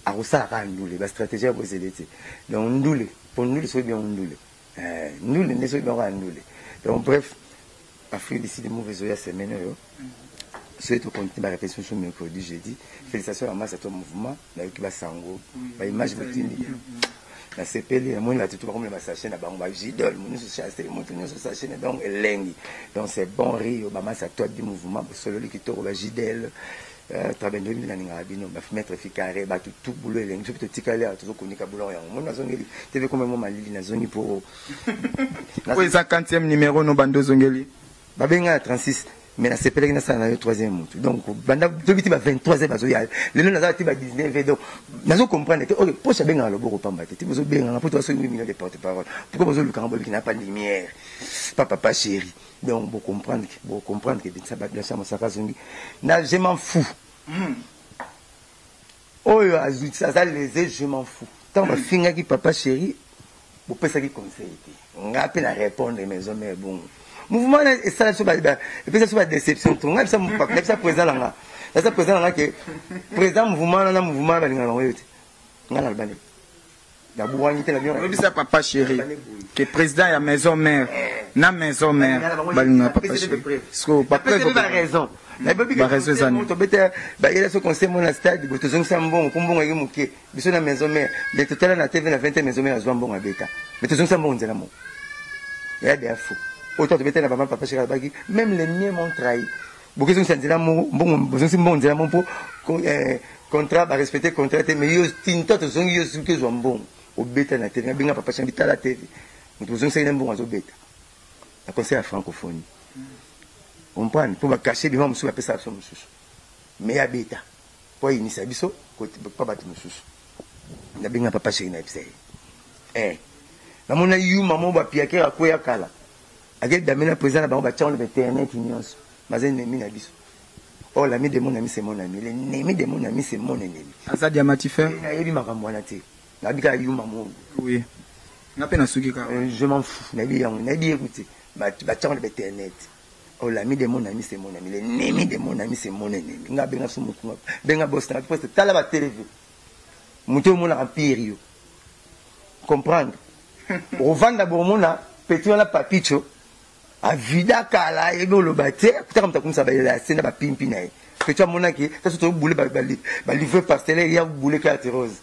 akosala ndule ba stratégie pour essayer donc ndule pour ndule c'est bien ndule ndule ne c'est bien ndule donc bref Afrique d'ici des mauvaises oya semaine yo c'est tout continuer ma réflexion sur mercredi jeudi félicitations à masse à ton mouvement na qui va sango ba image botindi na sepeli moi la tout comme le sachet na bango ba jidol mon se chasser mon tenir se sachet donc elengi donc c'est bon rio ba masse à toi du mouvement solo li kitoko ba jidel travailler na ninga bino ba mettre ficaré ba tout boulot elengi tout tikale à tout konika boulot yango mon nazongeli tv comme moi malili na zoni pour oui ça 40e numéro no bando zongeli ba benga 36 mais na sepeli na ça na 3e montu donc banda dobiti ba 23e bazo ya lelo na za ti ba 19 donc nazo comprendre que OK pour ça benga lo boko pamba te bozo benga pour toi so 8 millions de porte-parole pourquoi bozo luka ngabo n'a pas de lumière papa chéri donc pour comprendre que ça ba ça masaka zongi na je m'en fous oh ça les je m'en fous tant ma finga qui papa chéri pour pesa qui conseil ngape na répondre maison mais bon mouvement et ça sur et puis ça sur la déception tout ngap ça pas ça président là ça président là que président mouvement na mouvement ba ngala ngoyote ngala albani la bouanité la bien ça papa chéri que président ya maison mère na maison mère ba ngala papa chéri parce que papa il a raison ba raison ça to beta ba il a ce conseil mon stade bo to zongsa mbongo kumbongo ngi muke biso na maison mère mais total na TV na 20 maison mère azwa mbongo abeta mais to zongsa mbongo nzela mo ya des fou autant de la maman papa chéri bagi même les miens m'ont trahi beaucoup de gens disent mon bon dire mon pour contrat ba respecter contrat mais yo tinta to zongi yo suke zo mbongo obeta na télé binga papa chéri bitala télé nous zongi c'est mbongo zo beta la conseil à francophonie on prend pour cacher devant monsieur appeler ça monsieur mais ya beta pour initier biso pas battre monsieur na binga papa chéri na ipse na mona yu maman ba piakera ko ya kala avec damena président na bango ba tchon le internet nyonso mazen nemi na biso oh l'ami de mon ami c'est mon ami l'ennemi de mon ami c'est mon ennemi asa diamatifer na yebi makambo na te na bika yu maman oui na pena suki ka je m'en fous na bi yango na bi écouter ba tchon le internet oh l'ami de mon ami c'est mon ami l'ennemi de mon ami c'est mon ennemi nga benga so mutu benga boss na poste tala ba télévision mutu mo na empire comprendre ovanda bomona petit on la papicho avida kala ebe olobate kutaka mtakumisa ba sena ba pimpi nae petit on mona ki ça surtout boule ba livre parcellaire ya boule carte rose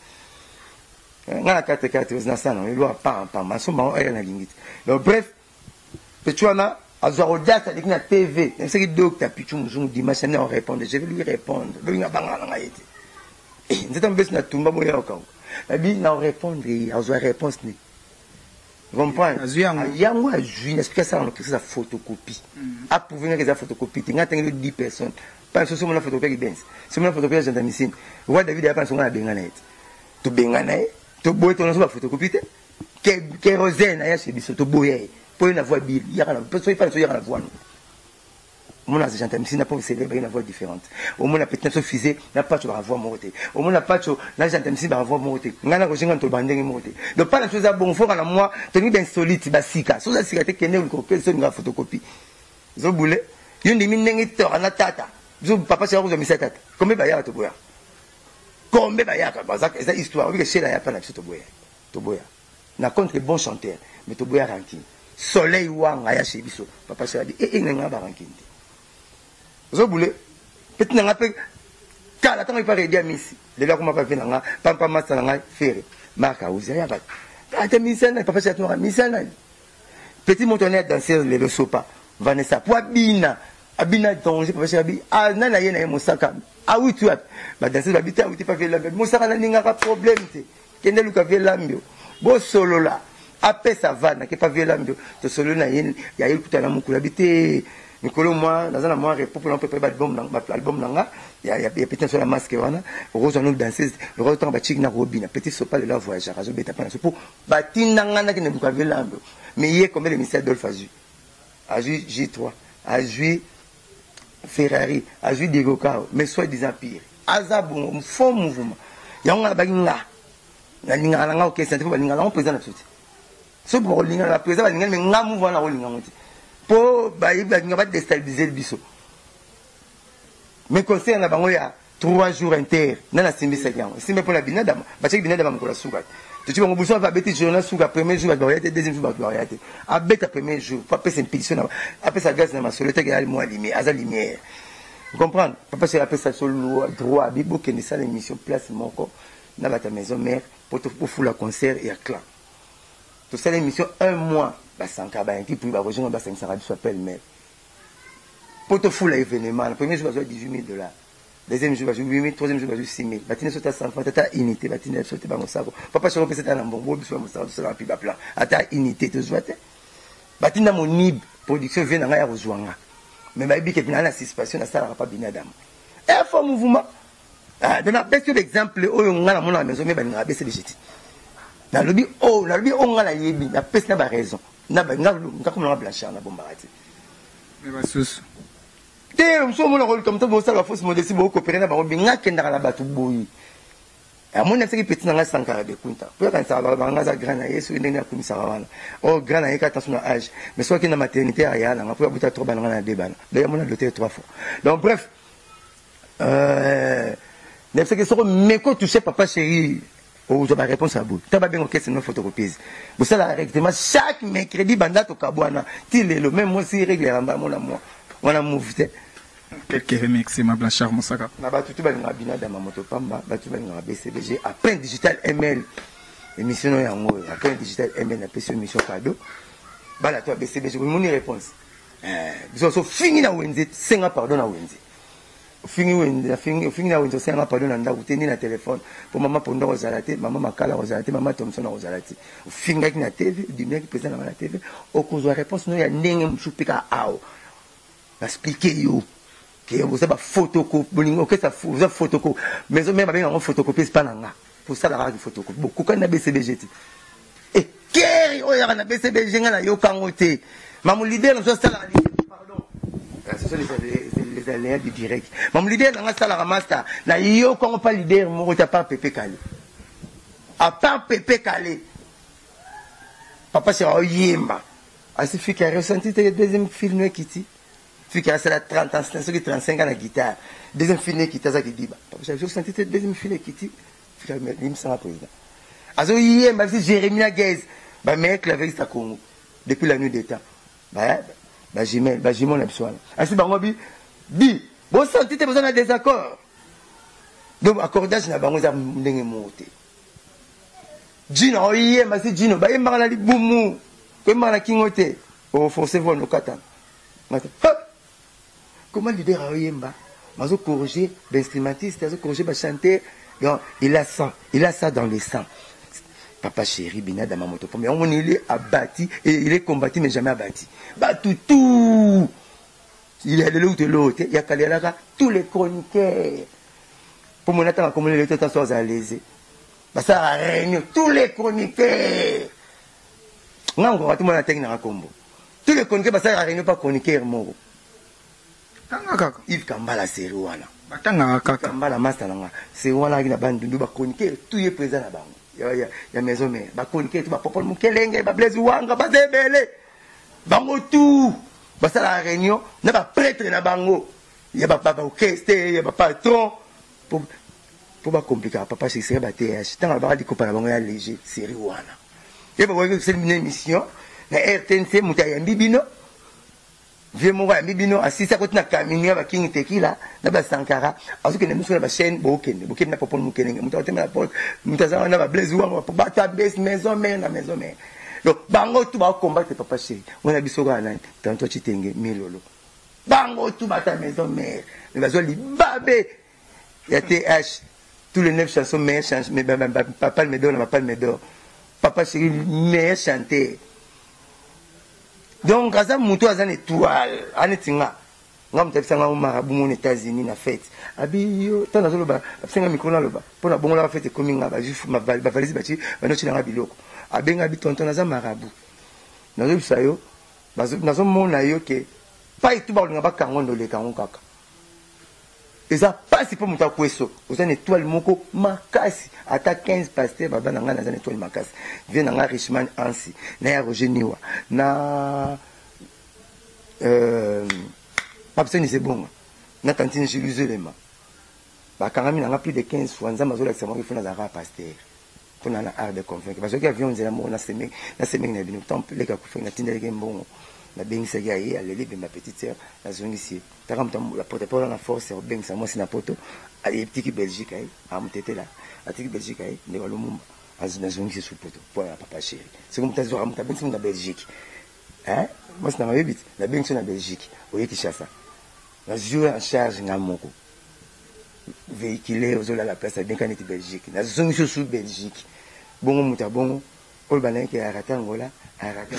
ngana carte rose na sana il doit pas maso ma elle na lingite donc bref petit on a azwa audace avec na TV c'est que docteur pichu muzungu dimanche na répondre je vais lui répondre benga bangala ngaite nzeta mbesi na tumba moya okao abi na répondre azwa réponse ni comprendre yango a joué expliquer ça en quelque photocopie a prouver que ça photocopie tinga tenga 10 personnes pas sur mon photocopie ben c'est mon photocopie gendarmerie roi David a pas son na benga na to benga na to boy to na so photocopie que Rosen aya chez biso to boy pour na voix bil ya kana personne pas so ya kana voix mon gendarmerie n'a pas célébrer une voix différente au moins la peut-être suffisait n'a pas tu vas avoir monter au moins n'a pas tu la gendarmerie va avoir monter ngana ko jinga to bandenge monter donc pas la chose à bon faut kana moi tenir d'insolite basika so ça sika te kene ko personne nga photocopie zo boule yundi minengi to na tata zo papa c'est ko misa tata combien ba ya to boya combien ba ya ka bazak esa histoire oui que chez la ya pas na to boya na contre bon chanteur mais to boya ranking soleil wanga ya chez biso papa c'est dit nga ba ranking zo boule petit nga pe kala tango pa redia misi de la kuma pa vena nga pampa masa nga fere marka uzi ya ba ata misana papa c'est toi misana petit montonnet danseur le sopa Vanessa poabina abina danger papa c'est bi nana yena ye mosaka oui tu as ba danseur ba bita uti pa vela mosaka na ninga ka problème te kende luka vela mbio bo solo la apesa vana ke pa vela mbio to solo na yen ya yikuta na mukula bite Nicolo moi dans un mois pour on préparer album nanga ya petit sur la masque wana rose on danseuse rose temps ba chic na robina petit sopa de la voyageur azo beta pas pour batinda ngana ki ne buka velambo mais hier comme le ministère Adolphe a joué J3 a joué Ferrari a joué Diego Cao mais soit disant pire azabon fond mouvement ya ngala baginga na ninga nga OK c'est pour balinga on président absolu so pour linga la président balinga mais nga mouvement na rolinga ngoti po ba iba nga ba déstabiliser le biso mais conseil na bango ya 3 jours inter nana simbisa yango simbe pour la binadama bacheki binadama ko la suka tu vois mon bouson va bêter journal suka premier jour va y deuxième jour va y a bêta premier jour papa c'est une pétition après ça gaz na ma solité que moi lumière aza lumière vous comprenez papa c'est après ça sur le droit bibo que ne ça l'émission place moko na bata maison mère pour fou la concert et à clan tout ça l'émission 1 mois ba 100 ba qui puis ba rejoindre ba 500 radio s'appelle mère pour te fou l'événement le premier jour va $18,000 deuxième jour, 8 000, troisième jour, 6 000. Batine sur ta sanfant, ta unité, batine sur ta bango. Papa, je repèse un bonbon, je suis un peu plus bas plan. À ta unité, tu vois. Batine dans mon nib, production vient à rejoindre. Mais ma bique est dans la situation, ça n'a pas bien d'âme. Et un fort mouvement. Dans la bête d'exemple, on a la maison, mais on a baissé les jetés. Dans le but, on a la yébi, la peste n'a pas raison. N'a pas comme on a blanchard, la bombe arrêtée. Mais ma sauce. So mon rôle comme ça bon ça la fausse modestie beaucoup coopérer na bango binga kenda la batu boyi a mon affaire petit na sankara de kunta pour quand ça va bangaza grand na yesu ndenge na kumisa wana oh grand na yeka attention na âge mais soit que na maternité a yana pour buta trop bana na debana d'ailleurs mon a doté 3 fois donc bref n'est ce que sur meko toucher papa chéri oh je vais répondre à bout taba bien OK c'est une photocopie vous ça la directement chaque mercredi banda to kabwana ti le même moi si régulièrement mon amour on a mouvé quelques remix ma Blanchard Moussaka na batu tu balinga bina da mamoto pamba batu balinga BCBG après digital ML émission yango après digital ML na pesi émission cadeau bala toi BCBG vous moni réponse biso fini na wenze senga pardon na wenze fini na wenze senga pardon na nda uteni na téléphone pour maman pondo ozalate maman makala ozalate maman Thompson ozalate finga ki na TV du mec présent na TV okozwa réponse no ya ndenge mchupika ao expliquer yo que vous avez photocopie bolingo que ça vous avez photocopie mais même avec une photocopie c'est pas nanga pour ça la radio photocopie beaucoup quand na BCBG et keri o ya na BCBG ngana yo kangote mamu leader na ça la pardon ce sont les aléas du direct mamu leader na ça la master na yo quand pas leader mo ta pas Pépé Calé à part Pépé Calé papa c'est oyemba a suffi qu'il a ressenti le deuxième film Kitty. Puis qu'il a la 30 ans, c'est 35 ans la guitare. Deuxième film qui t'a dit, j'ai senti le deuxième film qui dit, il me semble président. Alors, hier, Jérémy Naguez, mec, la veille, c'est à Congo. Depuis la nuit des temps. J'ai mon absoin. Ainsi, dit, bon, senti, t'as besoin d'un désaccord. Donc, accordage, n'a pas besoin d'un monté. Gino, hier, c'est Gino, il m'a dit, boumou, il m'a dit, kingote, au forcez-vous, nos katans. Comment leader a yemba mazo corriger l'instrumentiste mazo corriger ba chanteur il a ça dans le sang papa chéri bina dans ma moto mais on il est abattu et il est combattu mais jamais abattu bah tout il est de l'autre il y a Kalelaka tous les chroniqueurs pour mon attendre comme les temps sont à l'aise bah ça réunion tous les chroniqueurs non on va tout le monde technique na combo tous les chroniqueurs bah ça réunion pas chroniqueur moko Yves Kambala série wana batanga kaka Kambala master nanga série wana na bandundu ba chroniqueur tout est présent na bango ya maison mais ba chroniqueur tout ba popol mukelenge ba blaise wanga ba zebele bango tout ba sala réunion na ba prêtre na bango ya ba papa orchestre ya ba patron pour ba compliquer papa c'est série ba TH tant ba di comparer bango ya léger série wana et ba voyez c'est une émission na RTNC mutaya mbibino vieux mon gars bibino assisa ko na kaminia ba king tequila na ba sankara azuke ne muso na ba chaîne bokene na popol mukene mutaote na pol mutazana na ba blaze wa ba ta base maison mère na maison mère donc bango tu ba combattre papa chéri on a biso ga na tanto chitenge milolo bango tu ba ta maison mère ne bazo li babé ya TH tous les 9 chansons mère change mais papa me donne papa chéri meilleur chanteur. Donc, quand on a une étoile, on a un marabout aux États-Unis, na fête. Abi, tant dans le bas, un micro dans le bas. Pour la bonne la fête, comme une valise bâtie, on a un biloko. Abi, un tonton dans un marabout. Dans le sayo, dans un monde là, que pas tout le monde n'a pas 40 $, 40 kaka. Et ça passe pour mon taquesso. Vous avez une étoile moko makasi. Ata 15 pasteurs, baba nanga na une étoile makasi. Vient nanga Richman Ansi, na Roger Niwa, na Papsen c'est bon. Na tantine Jules Lema. bakangami nanga plus de 15 fois nzambe azolakisa moko ifo nazalaka pasteur mpona na art de convaincre parce que avion nzela moko nasemeki na bino tant leka kufaki natindeleki mbongo nabengisaki aye aleli be ma petite sœur nazongisi ye taka moto la porte-parole na force obengisa mwasi na poto ayetiki Belgique aye amutetela atiki Belgique aye nde balomumba nazongisi su poto mpona na papa chéri soki moto azwaka moto abengisi mo na Belgique mwasi na mayebi te nabengisi na Belgique oye Kinshasa nazwi en charge nga moko véhiculé aux la place à bien caneti Belgique na zongi sous Belgique bongo muta bongo ol banaki arata ngola arata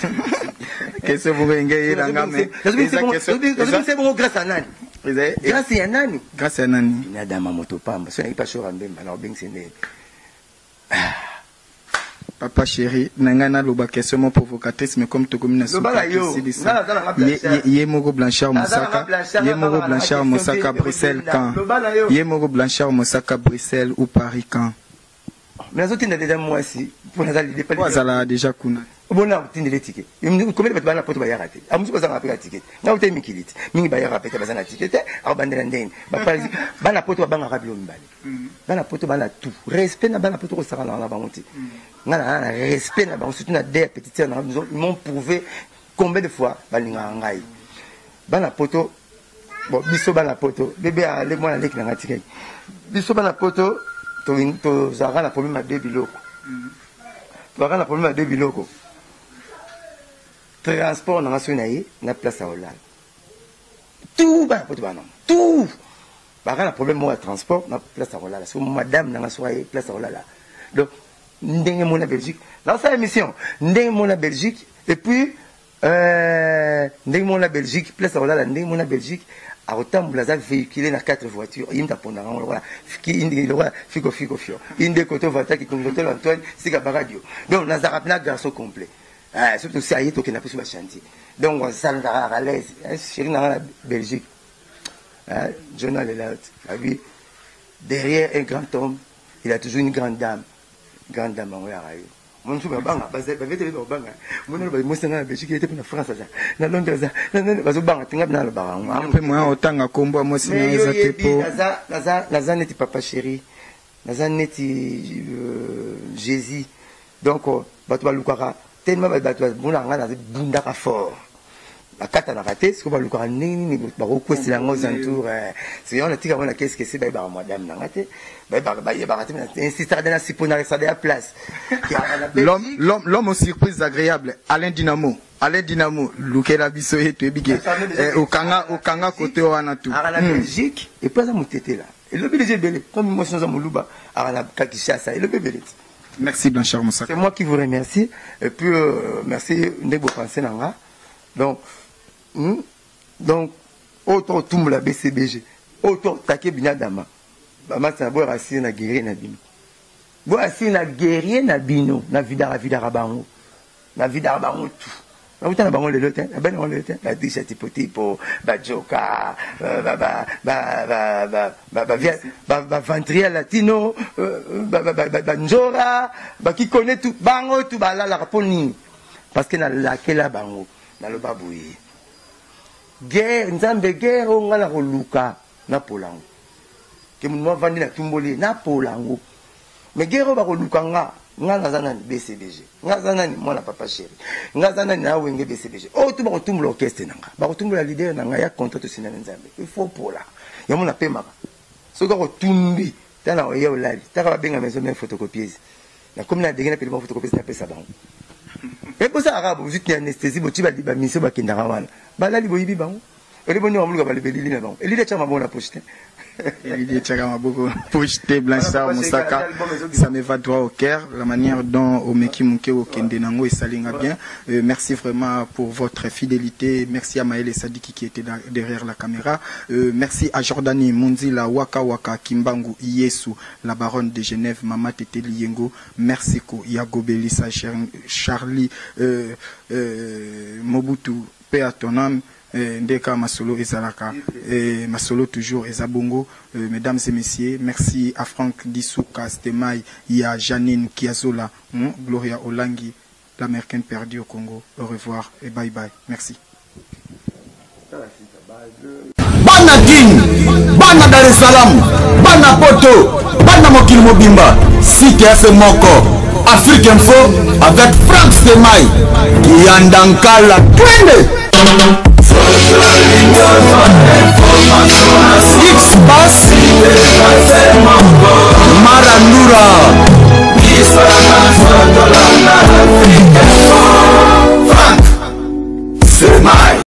qu'est-ce que vous ngé iranga mais c'est bon grâce à nani grâce à nani grâce à nani na dama moto pamba so na pas chaud mbemba na obeng sene papa chéri nangana loba question mo provocatrice mais comme to comme Yemoko Blanchard Moussaka Yemoko Blanchard Moussaka Bruxelles quand Yemoko Blanchard Moussaka Bruxelles ou Paris quand mais azoti na déjà moi si pour la l'idée pas azala déjà kuna bona utinde les tickets combien de bato bana poto ba yarate amusu bazanga pa ticket na uté mikiliti mingi ba yara peta bazana ticket a bandela ndeni ba bana poto banga rabilo mbali bana poto bana tout respect na bana poto ko saka na bangote ngana respect na bango surtout na des petites sœurs ils m'ont prouvé combien de fois balinga ngai bana poto bon biso bana poto bébé ale moi na leki na ticket biso bana poto to zara na problème à deux biloko to zara na problème à deux biloko transport na nationaye na place à Hollande tout bana poto bana tout bana problème moi transport na place à Hollande so madame na soye place à Hollande donc ndenge mona Belgique dans sa émission ndenge mona Belgique et puis ndenge mona Belgique place à Hollande ndenge mona Belgique a autant blaza véhiculé dans 4 voitures il m'a pondra voilà qui indi le fico fio inde côté voiture qui conducteur Antoine c'est ka radio donc nazara na garçon complet surtout si ayeto qui n'a pas sur le chantier donc on s'endra à l'aise chérie na Belgique journal est là lui derrière un grand homme il a toujours une grande dame en rayo mon souba banga bazé ba vete ba banga mon ba mo sanga Belgique était na France ça na Londres ça na bazo banga tinga na ba après moi otanga kombo mo sina ezate po naza neti papa chéri naza neti Jésus donc bato ba lukara tellement bato bona nga na bunda ka fort bakata na raté ce que ba lukara nini ba request la ngo zantour c'est on a tika bona qu'est-ce que c'est ba madame na raté l'homme aux surprises agréables Alain Dynamo Lukela biso eto ebige okanga côté wana tout à la Belgique et pas à mutete là et le bébé belé comme moi sans muluba à la Kakishasa et le bébé. Merci Blanchard Moussaka. C'est moi qui vous remercie et puis merci ndebo penser nanga donc auto tumba BCBG auto také binadama bamasa bo rassi na guerrier na bino bo assi na guerrier na bino na vidara bango na vidara bango tout na utana bango le lotin na ben on le lotin la disha tipo ba joka ba ventria latino ba njora ba qui connaît tout bango tout ba la raponi parce que na la kela bango na lo babouye guerre nzambe guerre on ngala ko luka na polango que mon vandi na tumboli na polango mais guerre ba ko lukanga nga nazana ni BCBG nga nazana ni mwana papa chéri nga nazana ni na wenge BCBG oh tu ba ko tumbula orchestre nanga ba ko tumbula leader nanga ya contrat sina nzambe il faut pola ya mona pemaka so ko tumbi tana o yew lali taka ba benga maison mais photocopieuse na comme na dégena pele photocopieuse na pesa bango et pour ça arabe vous êtes anesthésie bo ti ba mission ba kindanga wana ba lali bo yibi bango et les bons hommes ba lebeli na bango et l'idée chama bona poste. Il est beaucoup projeté Blanchard Moussaka, ça me va droit au cœur, la manière dont Omeki Mouke au Kendenango et Salinga bien. Merci vraiment pour votre fidélité. Merci à Maël et Sadiki qui était derrière la caméra. Merci à Jordani Munzila Waka Waka Kimbangu Yesu, la baronne de Genève, Mama Tete Liengo. Merci ko Yago Belissa Charlie Mobutu, paix à ton âme. Ndeka Masolo et Zalaka, Masolo toujours et Zabongo, mesdames et messieurs, merci à Franck Dissouka, Stemai, il y a Janine Kiazola, Gloria Olangi, l'américaine perdue au Congo. Au revoir et bye bye. Merci. Bana King, Bana Dar es Salaam. bana poto bana mokili mobimba site ya moko Afrique Info avec Franck Stemai Kiandankala twende X-Pass